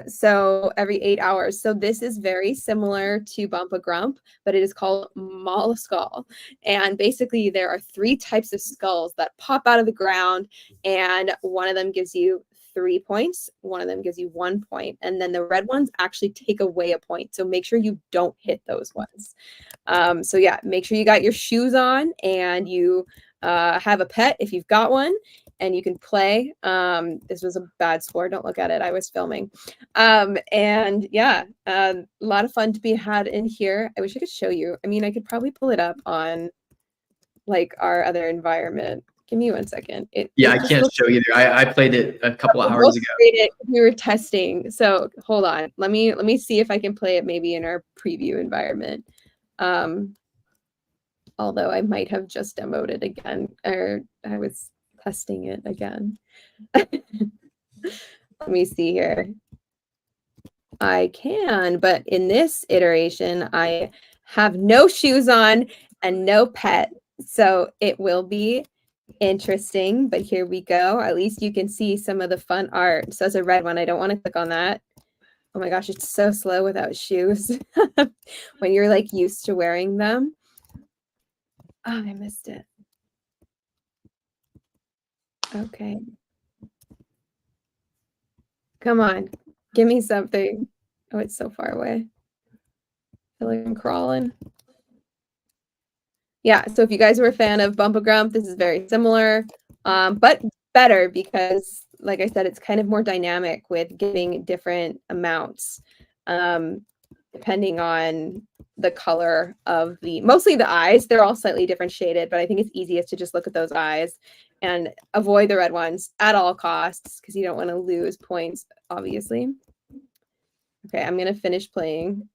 [SPEAKER 1] So every 8 hours. So this is very similar to Bump a Grump, but it is called Molluskull. And basically there are 3 types of skulls that pop out of the ground, and one of them gives you 3 points, one of them gives you 1 point, and then the red ones actually take away a point. So make sure you don't hit those ones. So yeah, make sure you got your shoes on and you have a pet if you've got one, and you can play. This was a bad score. Don't look at it. I was filming. And yeah, a lot of fun to be had in here. I wish I could show you. I mean, I could probably pull it up on like our other environment. Give me 1 second.
[SPEAKER 2] Yeah, I can't show you. I played it a couple of hours ago.
[SPEAKER 1] We were testing. So hold on. Let me see if I can play it maybe in our preview environment. Although I might have just demoed it again, or I was testing it again. Let me see here. I can, but in this iteration, I have no shoes on and no pet. So it will be interesting, but here we go. At least you can see some of the fun art. So it's a red one. I don't want to click on that. Oh my gosh, it's so slow without shoes when you're like used to wearing them. Oh, I missed it. Okay. Come on, give me something. Oh, it's so far away. I feel like I'm crawling. Yeah, so if you guys were a fan of Bump a Grump, this is very similar, but better because, like I said, it's kind of more dynamic with giving different amounts, depending on the color of mostly the eyes. They're all slightly different shaded, but I think it's easiest to just look at those eyes and avoid the red ones at all costs because you don't want to lose points, obviously. Okay, I'm going to finish playing.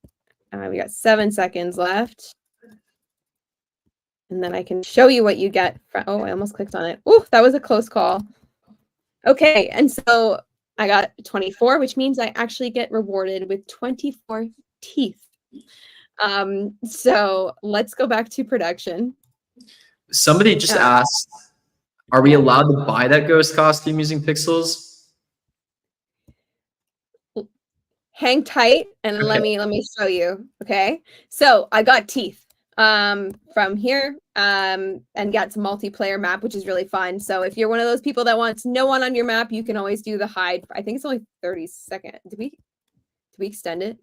[SPEAKER 1] We got 7 seconds left. And then I can show you what you get from, oh, I almost clicked on it. Ooh, that was a close call. Okay, and so I got 24, which means I actually get rewarded with 24 teeth. So let's go back to production.
[SPEAKER 2] Somebody just asked, are we allowed to buy that ghost costume using pixels?
[SPEAKER 1] Hang tight and let me show you. Okay, so I got teeth from here and got some multiplayer map, which is really fun. So if you're one of those people that wants no one on your map, you can always do the hide. I think it's only 30 seconds. Did we extend it?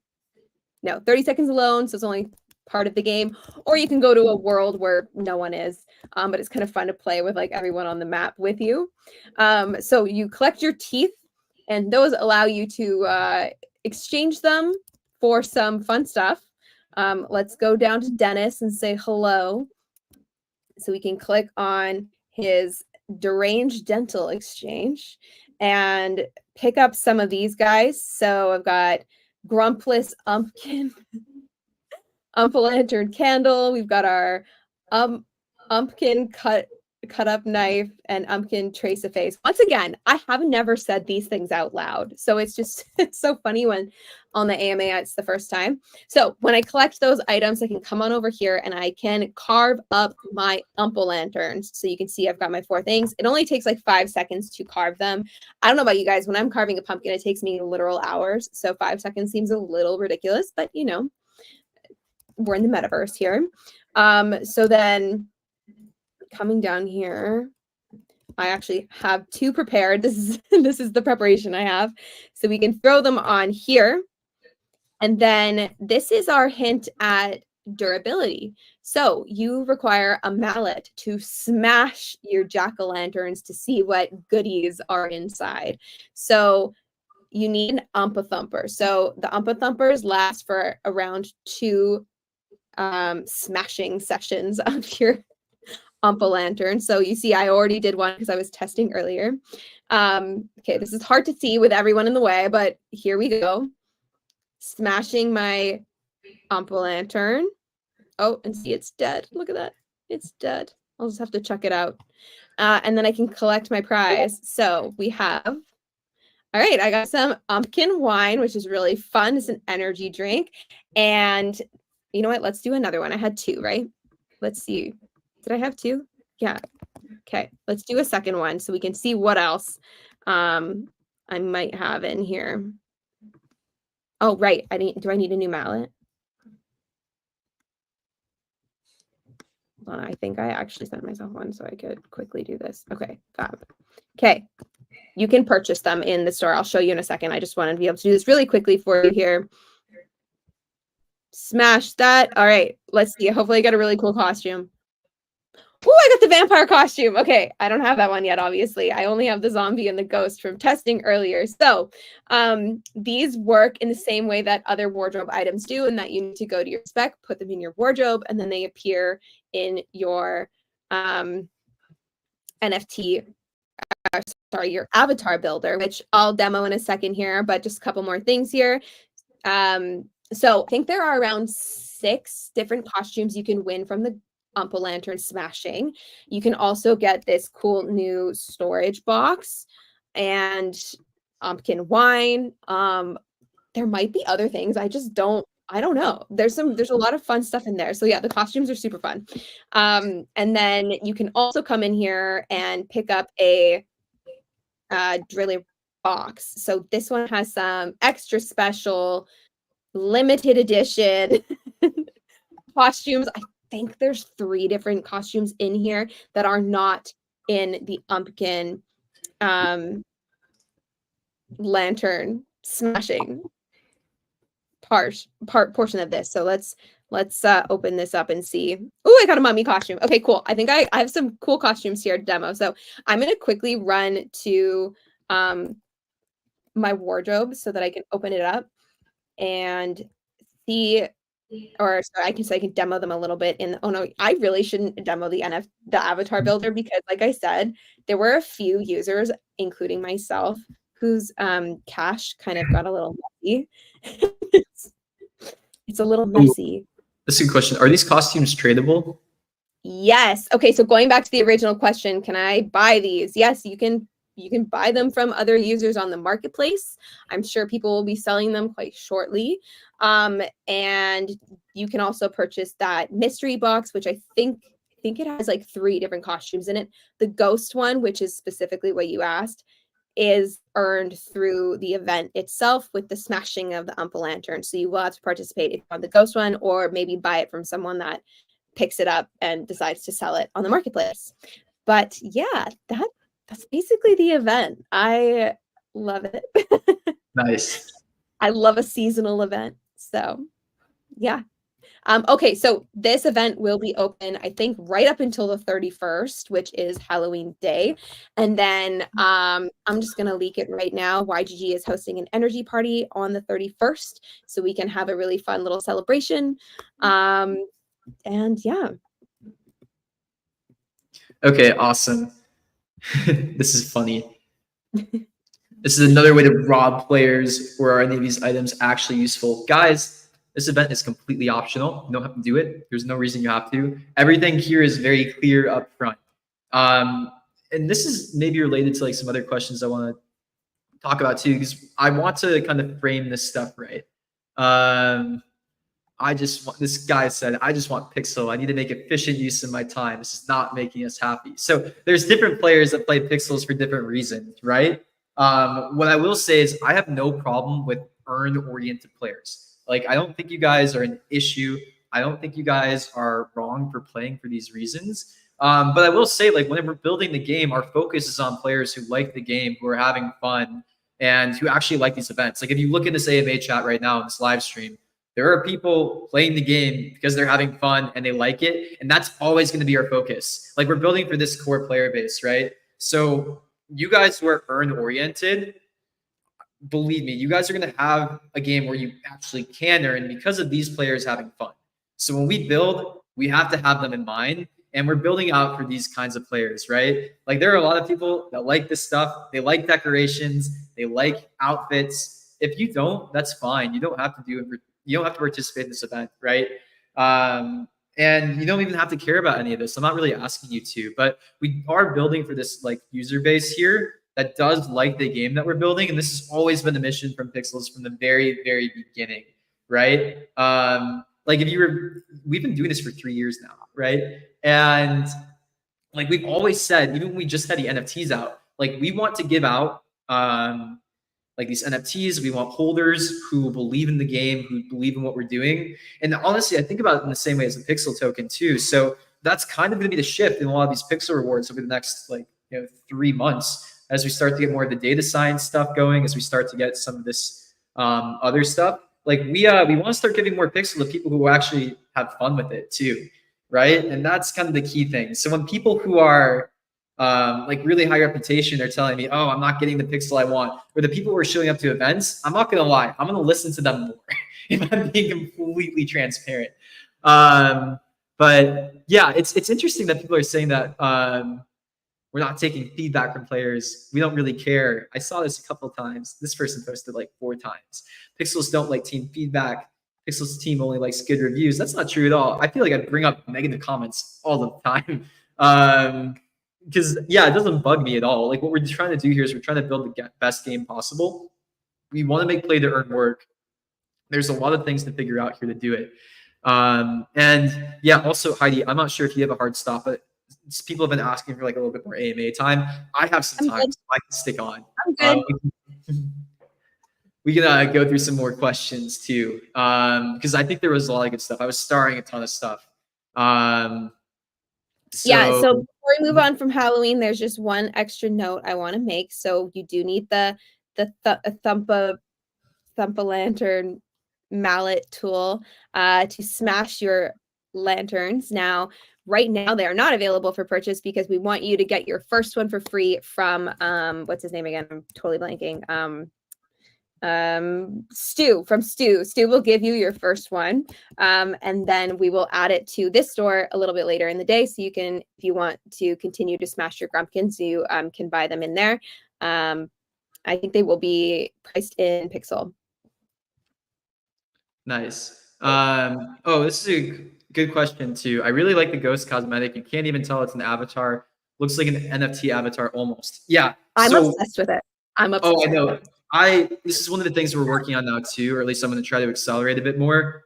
[SPEAKER 1] No, 30 seconds alone, so it's only part of the game. Or you can go to a world where no one is, but it's kind of fun to play with like everyone on the map with you. So you collect your teeth, and those allow you to exchange them for some fun stuff. Let's go down to Dennis and say hello. So we can click on his deranged dental exchange and pick up some of these guys. So I've got Grumpless Umpkin, Ump-a-Lantern Candle. We've got our Umpkin cut up knife and Umpkin trace a face. Once again, I have never said these things out loud. So it's just, it's so funny when on the AMA, it's the first time. So when I collect those items, I can come on over here and I can carve up my Ump-a-Lanterns. So you can see I've got my 4 things. It only takes like 5 seconds to carve them. I don't know about you guys. When I'm carving a pumpkin, it takes me literal hours. So 5 seconds seems a little ridiculous, but you know, we're in the metaverse here. So then coming down here, I actually have 2 prepared. This is the preparation I have. So we can throw them on here. And then this is our hint at durability. So you require a mallet to smash your jack-o'-lanterns to see what goodies are inside. So you need an umpa-thumper. So the umpa-thumpers last for around 2 smashing sessions of your Ump-a-Lantern. So you see, I already did one because I was testing earlier. Okay, this is hard to see with everyone in the way, but here we go. Smashing my Ump-a-Lantern. Oh, and see, it's dead. Look at that. It's dead. I'll just have to chuck it out. And then I can collect my prize. So we have, all right, I got some Umpkin wine, which is really fun. It's an energy drink. And you know what? Let's do another one. I had 2, right? Let's see. Did I have 2? Yeah. Okay. Let's do a second one so we can see what else I might have in here. Oh, right. Do I need a new mallet? Hold on. I think I actually sent myself one so I could quickly do this. Okay. Fab. Okay. You can purchase them in the store. I'll show you in a second. I just wanted to be able to do this really quickly for you here. Smash that. All right. Let's see. Hopefully I get a really cool costume. Oh, I got the vampire costume. Okay, I don't have that one yet, obviously. I only have the zombie and the ghost from testing earlier. So these work in the same way that other wardrobe items do, in that you need to go to your spec, put them in your wardrobe, and then they appear in your NFT, your avatar builder, which I'll demo in a second here, but just a couple more things here. So I think there are around 6 different costumes you can win from the Ump-a-Lantern smashing. You can also get this cool new storage box and Umpkin wine. There might be other things. I just don't I don't know. There's a lot of fun stuff in there. So yeah, the costumes are super fun. And then you can also come in here and pick up a driller box. So this one has some extra special limited edition costumes. I think there's 3 different costumes in here that are not in the Umpkin lantern smashing portion of this. So let's open this up and see. Oh, I got a mummy costume. Okay, cool. I think I have some cool costumes here to demo. So I'm gonna quickly run to my wardrobe so that I can open it up and see, or so I can demo them a little bit in. Oh no, I really shouldn't demo the avatar builder, because like I said, there were a few users, including myself, whose cache kind of got a little messy. It's a little messy.
[SPEAKER 2] That's a good question. Are these costumes tradable?
[SPEAKER 1] Yes. Okay, so going back to the original question, can I buy these? Yes, you can buy them from other users on the marketplace. I'm sure people will be selling them quite shortly. And you can also purchase that mystery box, which I think it has like 3 different costumes in it. The ghost one, which is specifically what you asked, is earned through the event itself with the smashing of the Umpa Lantern. So you will have to participate if you want the ghost one, or maybe buy it from someone that picks it up and decides to sell it on the marketplace. But yeah, that's basically the event. I love it.
[SPEAKER 2] Nice.
[SPEAKER 1] I love a seasonal event. So yeah. Okay, so this event will be open, I think, right up until the 31st, which is Halloween Day. And then I'm just going to leak it right now. YGG is hosting an energy party on the 31st, so we can have a really fun little celebration. And yeah.
[SPEAKER 2] Okay, awesome. This is funny. This is another way to rob players. Or are any of these items actually useful? Guys, this event is completely optional. You don't have to do it. There's no reason you have to. Everything here is very clear up front. And this is maybe related to like some other questions I want to talk about too, because I want to kind of frame this stuff right. This guy said, I just want pixel. I need to make efficient use of my time. This is not making us happy. So there's different players that play pixels for different reasons, right? What I will say is I have no problem with earn-oriented players. Like, I don't think you guys are an issue. I don't think you guys are wrong for playing for these reasons. But I will say, like, when we're building the game, our focus is on players who like the game, who are having fun, and who actually like these events. Like, if you look in this AMA chat right now in this live stream, there are people playing the game because they're having fun and they like it. And that's always going to be our focus. Like, we're building for this core player base, right? So you guys who are earn-oriented, believe me, you guys are going to have a game where you actually can earn because of these players having fun. So when we build, we have to have them in mind, and we're building out for these kinds of players, right? Like, there are a lot of people that like this stuff. They like decorations. They like outfits. If you don't, that's fine. You don't have to do it. You don't have to participate in this event, right? And you don't even have to care about any of this. I'm not really asking you to, but we are building for this like user base here that does like the game that we're building. And this has always been the mission from Pixels from the very, very beginning, right? Like we've been doing this for 3 years now, right? And like we've always said, even when we just had the NFTs out, like we want to give out like these NFTs. We want holders who believe in the game, who believe in what we're doing. And honestly, I think about it in the same way as a Pixel token too. So that's kind of going to be the shift in a lot of these Pixel rewards over the next 3 months, as we start to get more of the data science stuff going, as we start to get some of this other stuff. Like we want to start giving more Pixel to people who actually have fun with it too, right? And that's kind of the key thing. So when people who are like really high reputation are telling me, oh, I'm not getting the Pixel I want, or the people who are showing up to events, I'm not gonna lie, I'm gonna listen to them more if I'm being completely transparent. But yeah, it's interesting that people are saying that we're not taking feedback from players. We don't really care. I saw this a couple of times. This person posted like 4 times. Pixels don't like team feedback. Pixels team only likes good reviews. That's not true at all. I feel like I bring up negative comments all the time. Because yeah, it doesn't bug me at all. Like what we're trying to do here is we're trying to build the best game possible. We want to make play to earn work. there's a lot of things to figure out here to do it. And yeah, also Heidi, I'm not sure if you have a hard stop, but people have been asking for like a little bit more AMA time. I have some time, so I can stick on.
[SPEAKER 1] I'm good.
[SPEAKER 2] We can go through some more questions too, because I think there was a lot of good stuff. I was starring a ton of stuff.
[SPEAKER 1] Yeah, so before we move on from Halloween, there's just one extra note I want to make. So you do need the thump-a-lantern mallet tool to smash your lanterns. Now, right now, they are not available for purchase because we want you to get your first one for free from what's his name again? I'm totally blanking. Stu will give you your first one, and then we will add it to this store a little bit later in the day, so you can, if you want to continue to smash your grumpkins, you can buy them in there. I think they will be priced in pixel.
[SPEAKER 2] Nice. Oh, this is a good question too. I really like the ghost cosmetic. You can't even tell it's an avatar. Looks like an NFT avatar almost. Yeah.
[SPEAKER 1] I'm obsessed with it. I'm obsessed.
[SPEAKER 2] Oh, I know. This is one of the things we're working on now too, or at least I'm going to try to accelerate a bit more.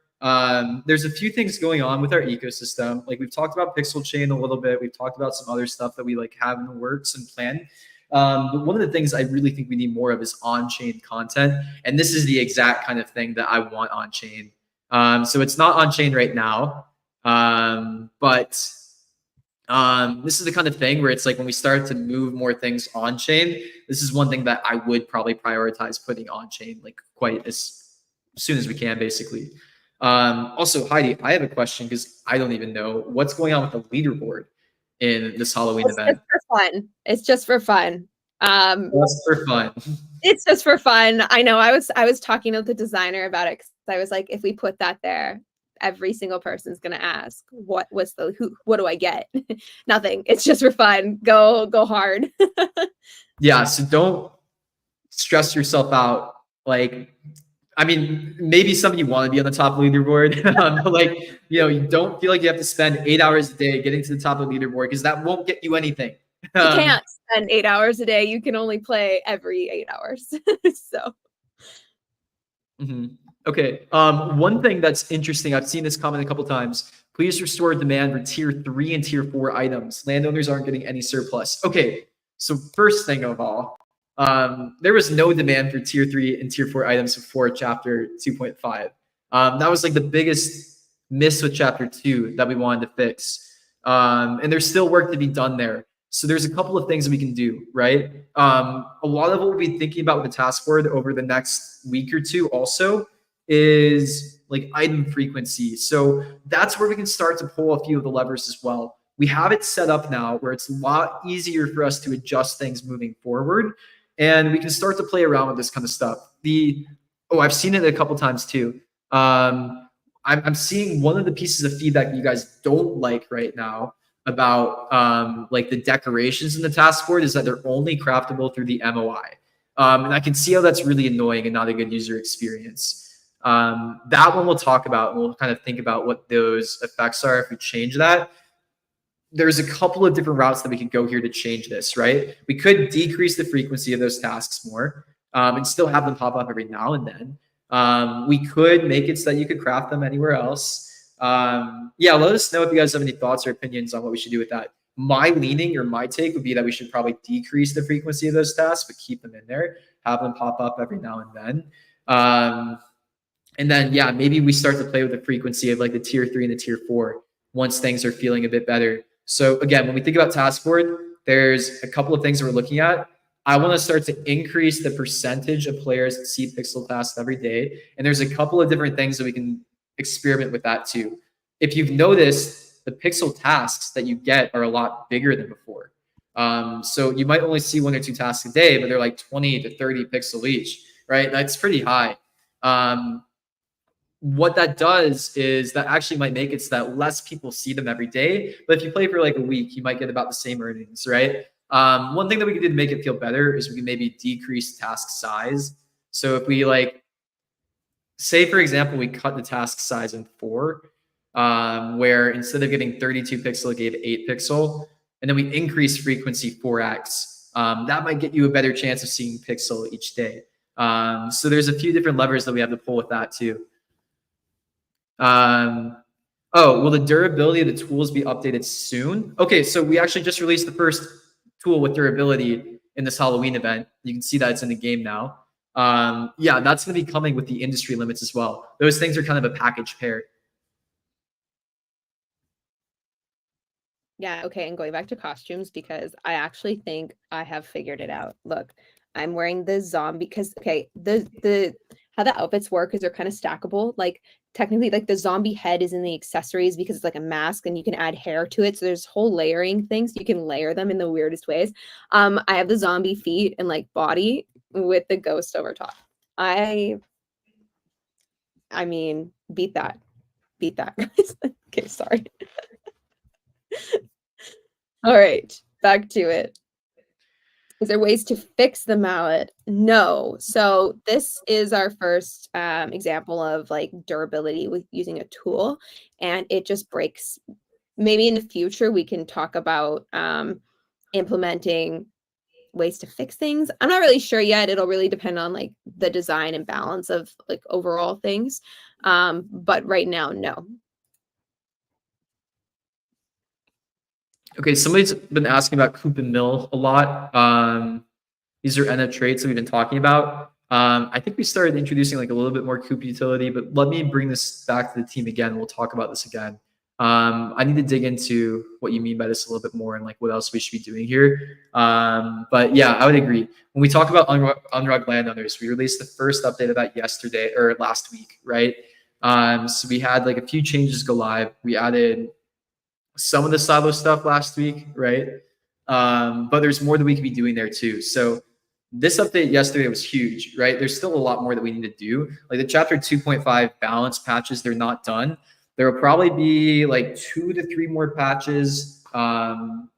[SPEAKER 2] There's a few things going on with our ecosystem. Like we've talked about Pixel Chain a little bit. We've talked about some other stuff that we like have in the works and plan. But one of the things I really think we need more of is on-chain content. And this is the exact kind of thing that I want on-chain. So it's not on-chain right now, but this is the kind of thing where it's like when we start to move more things on-chain, this is one thing that I would probably prioritize putting on-chain like quite as soon as we can, basically. Also, Heidi, I have a question because I don't even know what's going on with the leaderboard in this Halloween event.
[SPEAKER 1] Just for fun. It's just for fun.
[SPEAKER 2] Just for fun.
[SPEAKER 1] It's just for fun. I know. I was talking to the designer about it because I was like, if we put that there, every single person's gonna ask, what do I get? Nothing. It's just for fun. Go hard.
[SPEAKER 2] Yeah, so don't stress yourself out. Like, I mean, maybe some of you want to be on the top leaderboard. Like, you don't feel like you have to spend 8 hours a day getting to the top of the leaderboard because that won't get you anything.
[SPEAKER 1] You can't spend 8 hours a day. You can only play every 8 hours. So.
[SPEAKER 2] Okay. One thing that's interesting, I've seen this comment a couple times. Please restore demand for tier 3 and tier 4 items. Landowners aren't getting any surplus. Okay. So first thing of all, there was no demand for tier 3 and tier 4 items before chapter 2.5. That was like the biggest miss with chapter 2 that we wanted to fix. And there's still work to be done there. So there's a couple of things that we can do, right? A lot of what we'll be thinking about with the task board over the next week or two also is like item frequency. So that's where we can start to pull a few of the levers as well. We have it set up now where it's a lot easier for us to adjust things moving forward. And we can start to play around with this kind of stuff. I've seen it a couple times too. I'm seeing one of the pieces of feedback that you guys don't like right now about like the decorations in the task board is that they're only craftable through the MOI. And I can see how that's really annoying and not a good user experience. That one we'll talk about, and we'll kind of think about what those effects are if we change that. There's a couple of different routes that we could go here to change this, right? We could decrease the frequency of those tasks more and still have them pop up every now and then. We could make it so that you could craft them anywhere else. Yeah, let us know if you guys have any thoughts or opinions on what we should do with that. My leaning or my take would be that we should probably decrease the frequency of those tasks, but keep them in there, have them pop up every now and then. And then, yeah, maybe we start to play with the frequency of like the tier 3 and the tier 4 once things are feeling a bit better. So again, when we think about task board, there's a couple of things that we're looking at. I want to start to increase the percentage of players that see pixel tasks every day. And there's a couple of different things that we can experiment with that too. If you've noticed, the pixel tasks that you get are a lot bigger than before. So you might only see 1 or 2 tasks a day, but they're like 20 to 30 pixel each, right? That's pretty high. What that does is that actually might make it so that less people see them every day. But if you play for like a week, you might get about the same earnings, right? One thing that we can do to make it feel better is we can maybe decrease task size. So if we like, say for example, we cut the task size in 4, where instead of getting 32 pixel, it gave 8 pixel, and then we increase frequency 4x. That might get you a better chance of seeing pixel each day. So there's a few different levers that we have to pull with that too. Oh, will the durability of the tools be updated soon? Okay, so we actually just released the first tool with durability in this Halloween event. You can see that it's in the game now. Yeah, that's going to be coming with the industry limits as well. Those things are kind of a package pair.
[SPEAKER 1] Yeah, okay, and going back to costumes, because I actually think I have figured it out. Look, I'm wearing the zombie because okay, the how the outfits work is they're kind of stackable. Like technically, like the zombie head is in the accessories because it's like a mask and you can add hair to it. So there's whole layering things. You can layer them in the weirdest ways. I have the zombie feet and like body with the ghost over top. I mean, beat that. Beat that, guys. Okay, sorry. All right, back to it. Is there ways to fix the mallet? No. So this is our first example of like durability with using a tool, and it just breaks. Maybe in the future we can talk about implementing ways to fix things. I'm not really sure yet. It'll really depend on like the design and balance of like overall things. But right now, no.
[SPEAKER 2] Okay, somebody's been asking about Coop and Mill a lot. These are NF traits that we've been talking about. I think we started introducing like a little bit more Coop utility, but let me bring this back to the team again. We'll talk about this again. I need to dig into what you mean by this a little bit more and like what else we should be doing here. But yeah, I would agree. When we talk about unrugged landowners, we released the first update of that yesterday or last week, right? So we had like a few changes go live. We added some of the silo stuff last week, right? But there's more that we could be doing there too. So this update yesterday was huge, right? There's still a lot more that we need to do. Like the chapter 2.5 balance patches, they're not done. There will probably be like 2 to 3 more patches of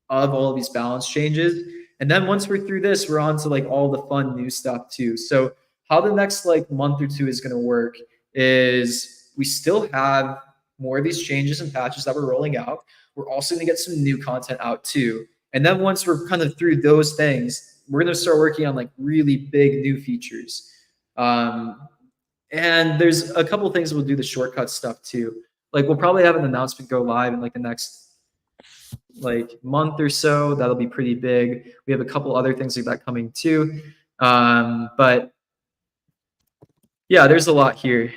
[SPEAKER 2] all of these balance changes. And then once we're through this, we're on to like all the fun new stuff too. So how the next like month or two is going to work is we still have more of these changes and patches that we're rolling out. We're also going to get some new content out too. And then once we're kind of through those things, we're going to start working on like really big new features. And there's a couple of things we'll do the shortcut stuff too. Like we'll probably have an announcement go live in like the next like month or so. That'll be pretty big. We have a couple other things like that coming too. But yeah, there's a lot here.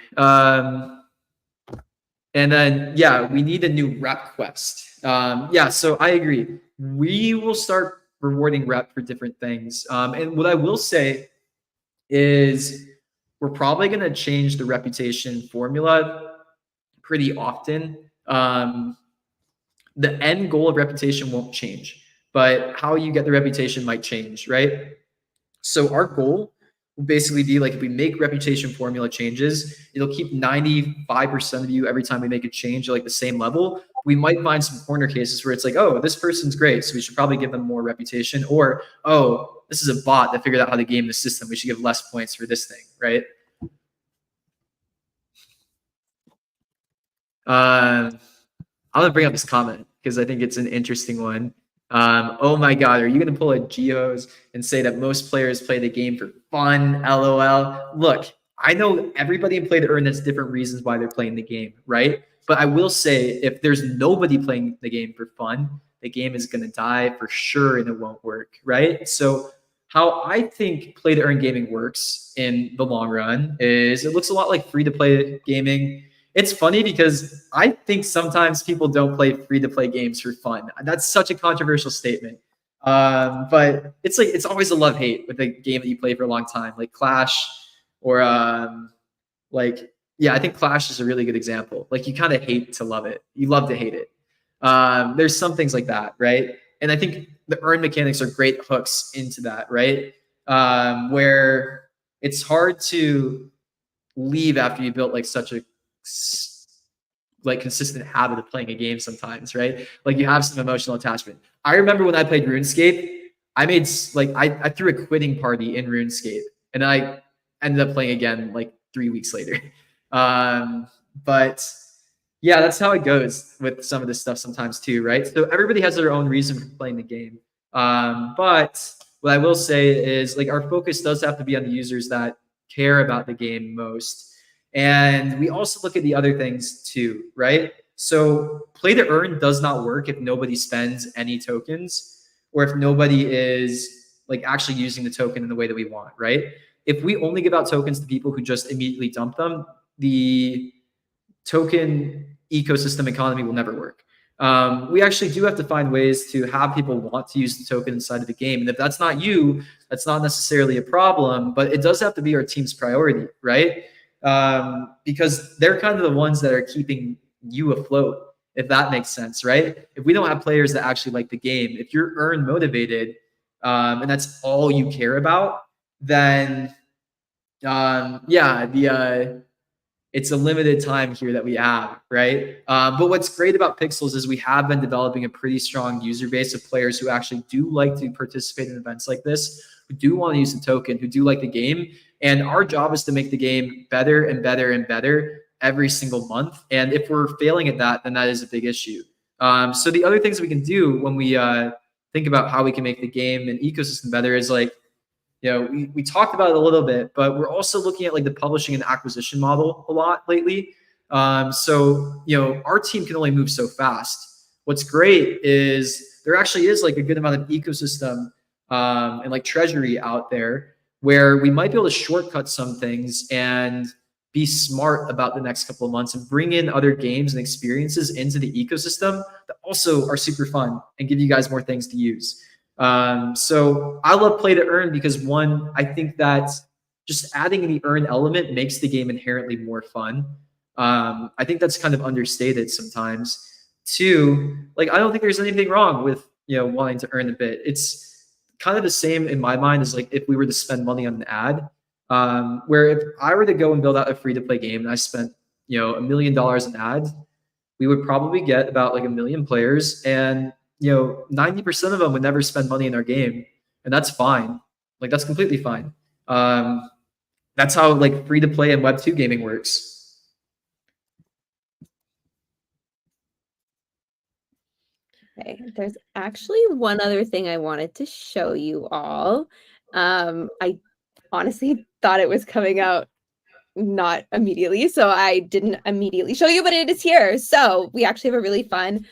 [SPEAKER 2] And then, yeah, we need a new rep quest. Yeah, so I agree. We will start rewarding rep for different things. And what I will say is we're probably going to change the reputation formula pretty often. The end goal of reputation won't change, but how you get the reputation might change, right? So our goal will basically be like if we make reputation formula changes, it'll keep 95% of you every time we make a change at like the same level. We might find some corner cases where it's like, oh, this person's great, so we should probably give them more reputation. Or, oh, this is a bot that figured out how to game the system. We should give less points for this thing, right? I'm gonna bring up this comment because I think it's an interesting one. Oh my God, are you gonna pull a Geos and say that most players play the game for fun? LOL. Look, I know everybody in Play to Earn has different reasons why they're playing the game, right? But I will say, if there's nobody playing the game for fun, the game is gonna die for sure and it won't work, right? So how I think Play to Earn gaming works in the long run is it looks a lot like free-to-play gaming. It's funny because I think sometimes people don't play free-to-play games for fun. That's such a controversial statement. But it's like it's always a love-hate with a game that you play for a long time, like Clash or like yeah, I think Clash is a really good example. Like you kind of hate to love it. You love to hate it. There's some things like that, right? And I think the earn mechanics are great hooks into that, right? Where it's hard to leave after you built like such a like consistent habit of playing a game sometimes, right? Like you have some emotional attachment. I remember when I played RuneScape, I made like I threw a quitting party in RuneScape and I ended up playing again like 3 weeks later. But yeah, that's how it goes with some of this stuff sometimes too, right? So everybody has their own reason for playing the game. But what I will say is like our focus does have to be on the users that care about the game most. And we also look at the other things too, right? So play to earn does not work if nobody spends any tokens, or if nobody is like actually using the token in the way that we want, right? If we only give out tokens to people who just immediately dump them, the token ecosystem economy will never work. We actually do have to find ways to have people want to use the token inside of the game. And if that's not you, that's not necessarily a problem, but it does have to be our team's priority, right? Because they're kind of the ones that are keeping you afloat, if that makes sense, right? If we don't have players that actually like the game, if you're earn motivated, and that's all you care about, then yeah, it's a limited time here that we have, right? But what's great about Pixels is we have been developing a pretty strong user base of players who actually do like to participate in events like this, who do want to use the token, who do like the game. And our job is to make the game better and better and better every single month. And if we're failing at that, then that is a big issue. So the other things we can do when we think about how we can make the game and ecosystem better is like, we talked about it a little bit, but we're also looking at like the publishing and acquisition model a lot lately. So, our team can only move so fast. What's great is there actually is like a good amount of ecosystem and like treasury out there where we might be able to shortcut some things and be smart about the next couple of months and bring in other games and experiences into the ecosystem that also are super fun and give you guys more things to use. So I love play to earn because one, I think that just adding the earn element makes the game inherently more fun. I think that's kind of understated sometimes. Two, like I don't think there's anything wrong with wanting to earn a bit. It's kind of the same in my mind as like if we were to spend money on an ad. Where if I were to go and build out a free to play game and I spent $1 million in ads, we would probably get about like 1 million players, and 90% of them would never spend money in our game, and that's fine. Like that's completely fine. That's how like free to play and Web2 gaming works.
[SPEAKER 1] Okay, there's actually one other thing I wanted to show you all. I honestly thought it was coming out not immediately, so I didn't immediately show you, but it is here. So we actually have a really fun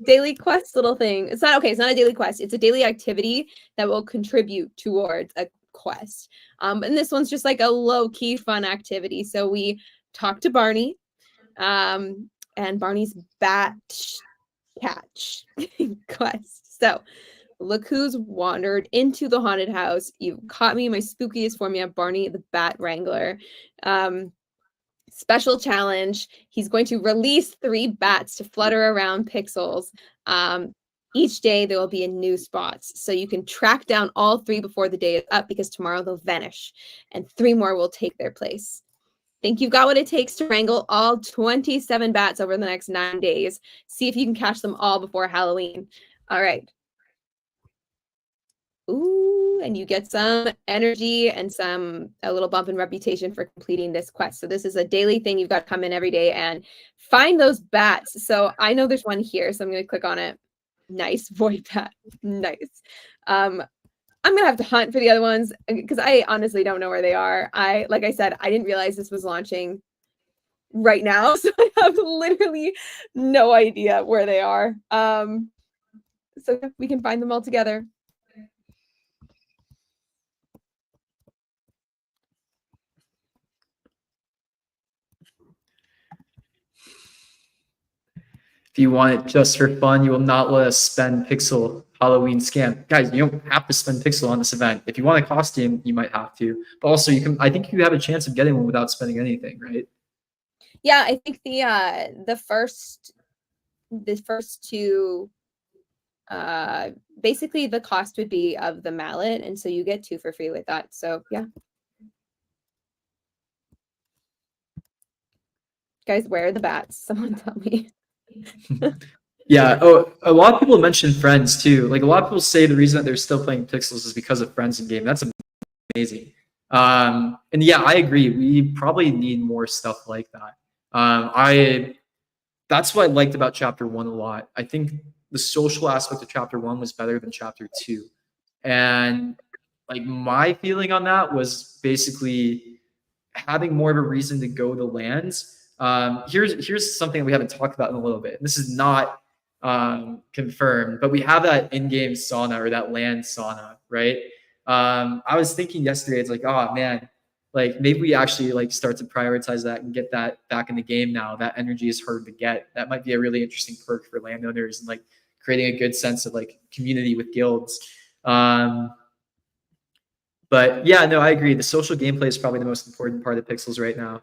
[SPEAKER 1] daily quest little thing. It's not a daily quest. It's a daily activity that will contribute towards a quest. And this one's just like a low-key fun activity. So we talked to Barney, and Barney's bat catch quest. So look who's wandered into the haunted house. You caught me in my spookiest form. You have Barney the Bat Wrangler. Special challenge. He's going to release 3 bats to flutter around Pixels. Each day there will be in new spots. So you can track down all 3 before the day is up, because tomorrow they'll vanish and 3 more will take their place. Think you've got what it takes to wrangle all 27 bats over the next 9 days. See if you can catch them all before Halloween. All right. Ooh, and you get some energy and a little bump in reputation for completing this quest. So this is a daily thing. You've got to come in every day and find those bats. So I know there's one here, so I'm going to click on it. Nice, void bat. Nice. I'm going to have to hunt for the other ones because I honestly don't know where they are. Like I said, I didn't realize this was launching right now. So I have literally no idea where they are. So we can find them all together.
[SPEAKER 2] If you want it just for fun, you will not let us spend Pixel Halloween scam. Guys, you don't have to spend Pixel on this event. If you want a costume, you might have to. But also, I think you have a chance of getting one without spending anything, right?
[SPEAKER 1] Yeah, I think the first 2, basically the cost would be of the mallet, and so you get 2 for free with that. So yeah. Guys, where are the bats? Someone tell me.
[SPEAKER 2] Yeah. Oh, a lot of people mention Friends too. Like a lot of people say the reason that they're still playing Pixels is because of Friends in game. That's amazing. And yeah, I agree. We probably need more stuff like that. That's what I liked about Chapter 1 a lot. I think the social aspect of Chapter 1 was better than Chapter 2. And like my feeling on that was basically having more of a reason to go to lands. Here's something we haven't talked about in a little bit. This is not confirmed, but we have that in-game sauna or that land sauna, right? I was thinking yesterday, it's like, oh man, like maybe we actually like start to prioritize that and get that back in the game now. That energy is hard to get. That might be a really interesting perk for landowners and like creating a good sense of like community with guilds. But yeah, no, I agree. The social gameplay is probably the most important part of Pixels right now.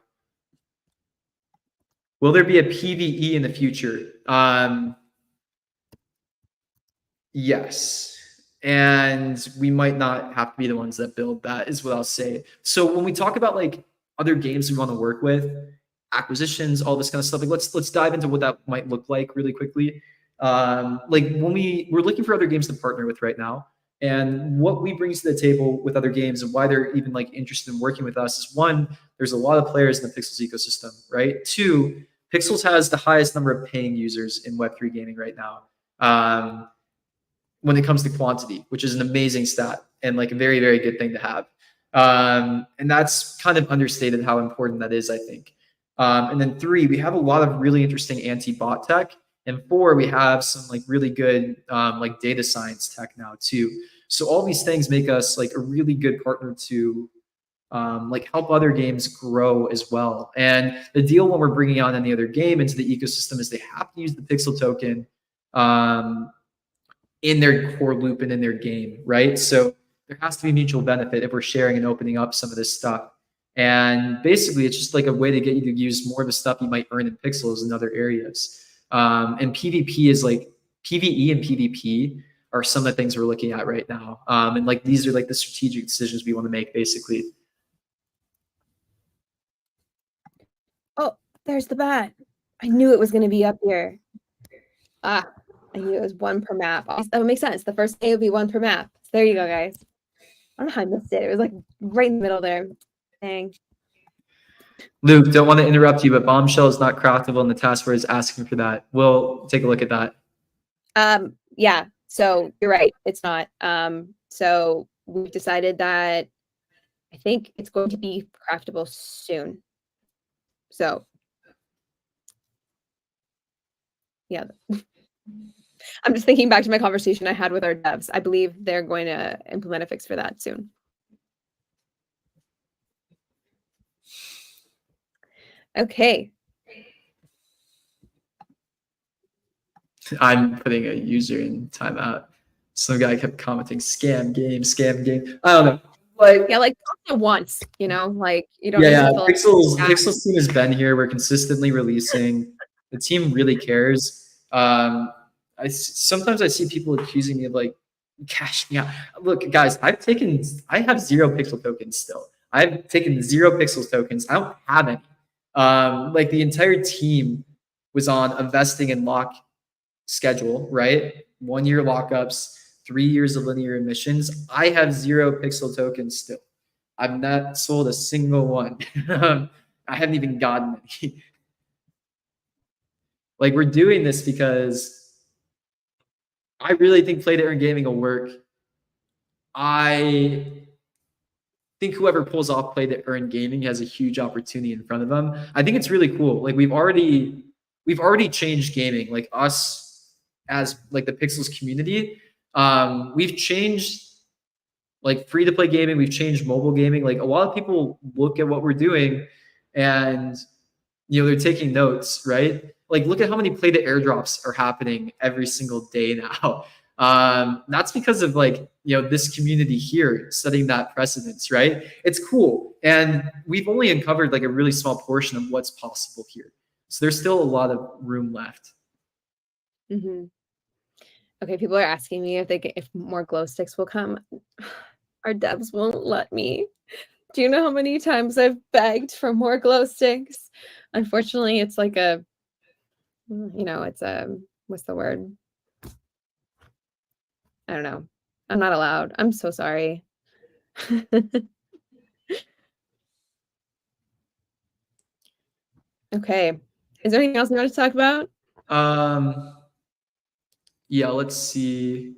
[SPEAKER 2] Will there be a PvE in the future? Yes. And we might not have to be the ones that build that, is what I'll say. So when we talk about like other games we want to work with, acquisitions, all this kind of stuff, like let's dive into what that might look like really quickly. Like when we're looking for other games to partner with right now, and what we bring to the table with other games and why they're even like interested in working with us is, one, there's a lot of players in the Pixels ecosystem, right? Two, Pixels has the highest number of paying users in Web3 gaming right now. When it comes to quantity, which is an amazing stat and like a very, very good thing to have. And that's kind of understated how important that is, I think. And then three, we have a lot of really interesting anti-bot tech. And four, we have some like really good like data science tech now too. So all these things make us like a really good partner to like help other games grow as well. And the deal when we're bringing on any other game into the ecosystem is they have to use the Pixel token in their core loop and in their game, right? So there has to be mutual benefit if we're sharing and opening up some of this stuff. And basically, it's just like a way to get you to use more of the stuff you might earn in Pixels in other areas. And PvP is like PvE and PvP are some of the things we're looking at right now. And like these are like the strategic decisions we want to make, basically.
[SPEAKER 1] Oh, there's the bat. I knew it was going to be up here. I knew it was one per map. That would make sense. The first day would be one per map. So there you go, guys. I don't know how I missed it. It was like right in the middle there. Dang.
[SPEAKER 2] Luke, don't want to interrupt you, but Bombshell is not craftable and the taskboard is asking for that. We'll take a look at that.
[SPEAKER 1] Yeah, so you're right. It's not. So we've decided that I think it's going to be craftable soon. So yeah. I'm just thinking back to my conversation I had with our devs. I believe they're going to implement a fix for that soon. Okay.
[SPEAKER 2] I'm putting a user in timeout. Some guy kept commenting, scam game, scam game. I don't know. Like,
[SPEAKER 1] yeah, like once, you know, like you don't.
[SPEAKER 2] Yeah. Pixels team has been here. We're consistently releasing. The team really cares. Sometimes I see people accusing me of like cashing out. Look, guys, I have 0 pixel tokens still. I've taken 0 pixels tokens. I don't have any. Like the entire team was on a vesting and lock schedule, right? 1 year lockups, 3 years of linear emissions. I have 0 pixel tokens still. I've not sold a single one. I haven't even gotten any. Like we're doing this because I really think play to earn gaming will work. I think whoever pulls off play to earn gaming has a huge opportunity in front of them. I think it's really cool. Like we've already changed gaming. Like us as like the Pixels community, we've changed like free to play gaming. We've changed mobile gaming. Like a lot of people look at what we're doing and, you know, they're taking notes, right? Like look at how many play to airdrops are happening every single day now. That's because of like, you know, this community here setting that precedence, right? It's cool. And we've only uncovered like a really small portion of what's possible here. So there's still a lot of room left.
[SPEAKER 1] Mm-hmm. Okay, people are asking me if more glow sticks will come. Our devs won't let me. Do you know how many times I've begged for more glow sticks? Unfortunately, it's like a, you know, it's a, what's the word? I don't know. I'm not allowed. I'm so sorry. Okay. Is there anything else you want to talk about?
[SPEAKER 2] Yeah, let's see.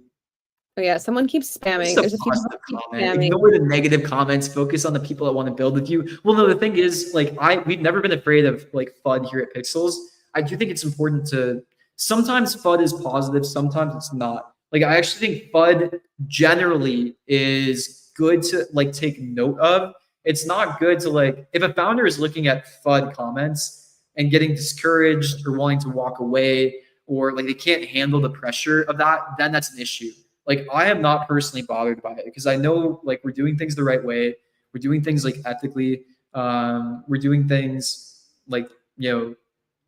[SPEAKER 1] Oh yeah, someone keeps spamming.
[SPEAKER 2] Just
[SPEAKER 1] There's
[SPEAKER 2] a
[SPEAKER 1] a few people
[SPEAKER 2] positive
[SPEAKER 1] that keep
[SPEAKER 2] comment.
[SPEAKER 1] spamming.
[SPEAKER 2] Ignore the negative comments. Focus on the people that want to build with you. Well, no, the thing is, like, we've never been afraid of like FUD here at Pixels. I do think it's important to sometimes FUD is positive, sometimes it's not. Like, I actually think FUD generally is good to like take note of. It's not good to like if a founder is looking at FUD comments and getting discouraged or wanting to walk away or like they can't handle the pressure of that, then that's an issue. Like I am not personally bothered by it because I know like we're doing things the right way. We're doing things like ethically. We're doing things like, you know,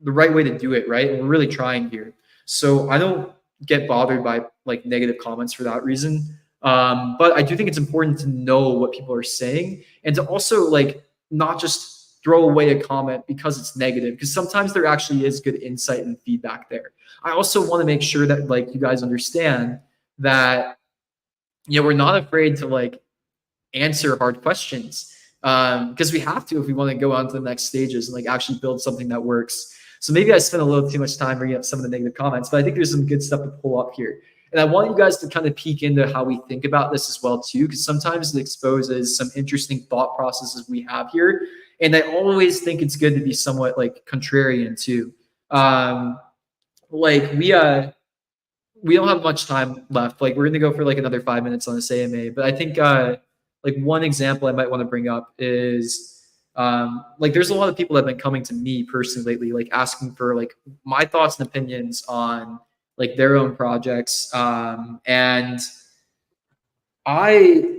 [SPEAKER 2] the right way to do it, right? And we're really trying here. So I don't get bothered by like negative comments for that reason. But I do think it's important to know what people are saying and to also like not just throw away a comment because it's negative, because sometimes there actually is good insight and feedback there. I also want to make sure that like you guys understand that, you know, we're not afraid to like answer hard questions because we have to if we want to go on to the next stages and like actually build something that works. So maybe I spent a little too much time bringing up some of the negative comments, but I think there's some good stuff to pull up here. And I want you guys to kind of peek into how we think about this as well too, because sometimes it exposes some interesting thought processes we have here. And I always think it's good to be somewhat like contrarian too. Like we don't have much time left. Like we're going to go for like another 5 minutes on this AMA, but I think like one example I might want to bring up is like there's a lot of people that have been coming to me personally lately, like asking for like my thoughts and opinions on like their own projects. And I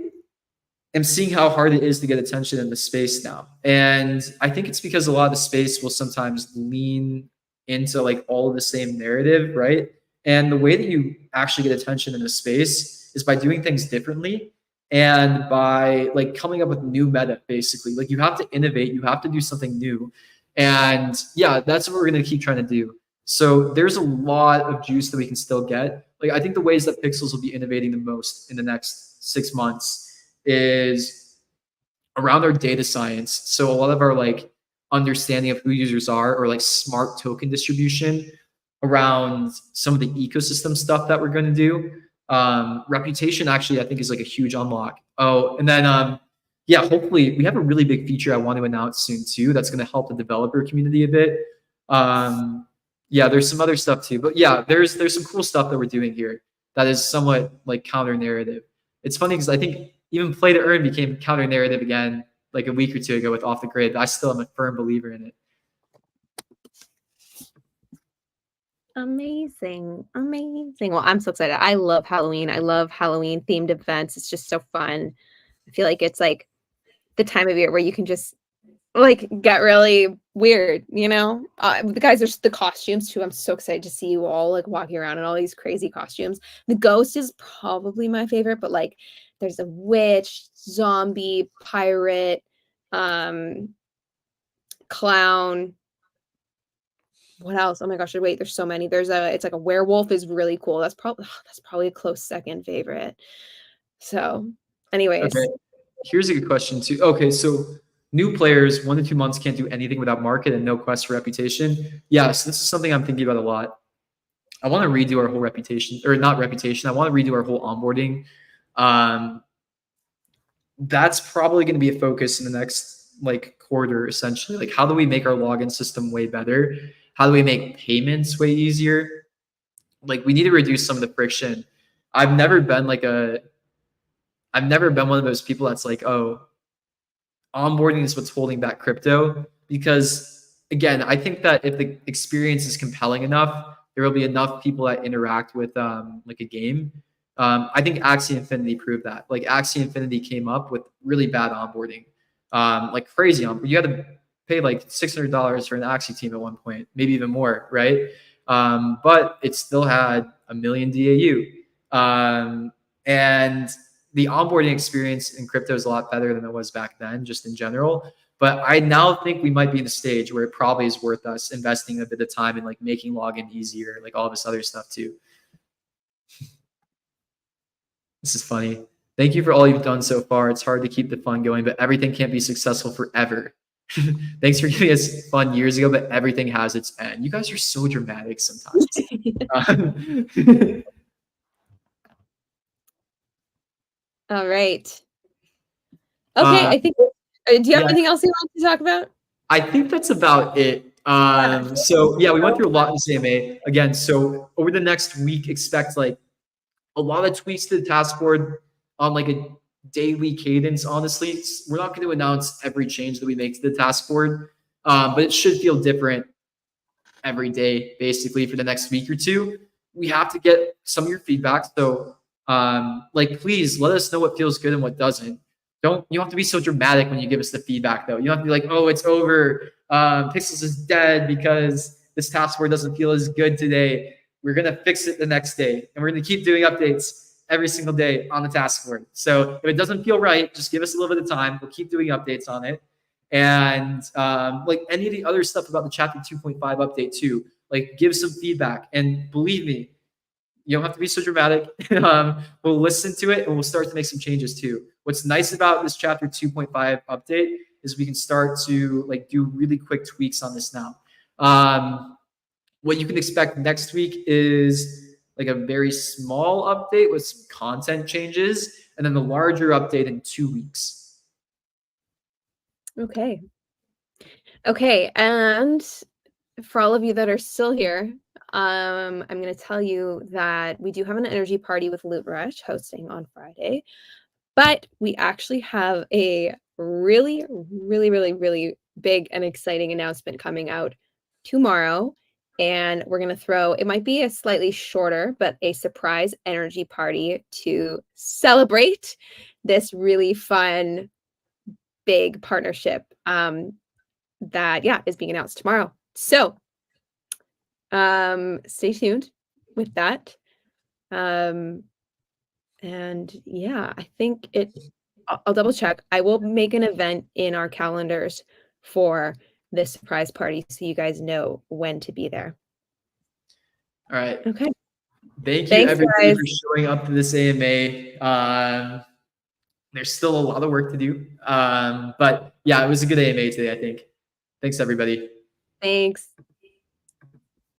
[SPEAKER 2] am seeing how hard it is to get attention in the space now. And I think it's because a lot of the space will sometimes lean into like all of the same narrative, right? And the way that you actually get attention in a space is by doing things differently and by like coming up with new meta, basically. Like you have to innovate, you have to do something new. And yeah, that's what we're going to keep trying to do. So there's a lot of juice that we can still get. Like I think the ways that Pixels will be innovating the most in the next 6 months is around our data science. So a lot of our like understanding of who users are or like smart token distribution around some of the ecosystem stuff that we're going to do. Reputation actually, I think is like a huge unlock. Oh, and then yeah, hopefully we have a really big feature I want to announce soon too. That's going to help the developer community a bit. Yeah, there's some other stuff too, but yeah, there's some cool stuff that we're doing here that is somewhat like counter narrative. It's funny because I think even play to earn became counter narrative again like a week or two ago with Off the Grid. I still am a firm believer in it.
[SPEAKER 1] Amazing. Amazing. Well, I'm so excited. I love Halloween. I love Halloween themed events. It's just so fun. I feel like it's like the time of year where you can just like get really weird, you know? The guys, there's the costumes too. I'm so excited to see you all like walking around in all these crazy costumes. The ghost is probably my favorite, but like there's a witch, zombie, pirate, clown. What else? Oh my gosh, wait, there's so many. It's like a werewolf is really cool. That's probably a close second favorite. So anyways.
[SPEAKER 2] Okay. Here's a good question too. Okay, so new players, 1 to 2 months can't do anything without market and no quest for reputation. Yeah, so this is something I'm thinking about a lot. I want to redo our whole reputation, or not reputation. I want to redo our whole onboarding. That's probably going to be a focus in the next like quarter, essentially. Like, how do we make our login system way better? How do we make payments way easier? Like, we need to reduce some of the friction. I've never been one of those people that's like, oh, onboarding is what's holding back crypto. Because again, I think that if the experience is compelling enough, there will be enough people that interact with like a game. I think Axie Infinity proved that. Like Axie Infinity came up with really bad onboarding, like crazy on. You had to pay like $600 for an Axie team at one point, maybe even more, right? But it still had 1 million DAU, and the onboarding experience in crypto is a lot better than it was back then, just in general. But I now think we might be in a stage where it probably is worth us investing a bit of time in like making login easier, like all this other stuff too. This is funny. Thank you for all you've done so far. It's hard to keep the fun going, but everything can't be successful forever. Thanks for giving us fun years ago, but everything has its end. You guys are so dramatic sometimes.
[SPEAKER 1] All right. Okay, I think. Do you have anything else you want to talk about?
[SPEAKER 2] I think that's about it. So yeah, we went through a lot in this AMA again. So over the next week, expect like a lot of tweaks to the task board on like a daily cadence. Honestly, we're not going to announce every change that we make to the task board, but it should feel different every day, basically for the next week or two. We have to get some of your feedback. So like, please let us know what feels good and what doesn't. You don't have to be so dramatic when you give us the feedback, though. You don't have to be like, oh, it's over. Pixels is dead because this task board doesn't feel as good today. We're going to fix it the next day. And we're going to keep doing updates every single day on the task board. So if it doesn't feel right, just give us a little bit of time. We'll keep doing updates on it. And like any of the other stuff about the chapter 2.5 update too, like give some feedback. And believe me, you don't have to be so dramatic. We'll listen to it and we'll start to make some changes too. What's nice about this chapter 2.5 update is we can start to like do really quick tweaks on this now. What you can expect next week is like a very small update with some content changes, and then the larger update in 2 weeks.
[SPEAKER 1] Okay. Okay, and for all of you that are still here, I'm going to tell you that we do have an energy party with Loot Rush hosting on Friday, but we actually have a really, really, really, really big and exciting announcement coming out tomorrow. And we're going to throw, it might be a slightly shorter, but a surprise energy party to celebrate this really fun, big partnership that, yeah, is being announced tomorrow. So stay tuned with that. And yeah, I think I'll double check. I will make an event in our calendars for this surprise party so you guys know when to be there.
[SPEAKER 2] All right.
[SPEAKER 1] Okay.
[SPEAKER 2] Thank you, everybody, for showing up to this AMA. There's still a lot of work to do. But yeah, it was a good AMA today, I think. Thanks, everybody.
[SPEAKER 1] Thanks.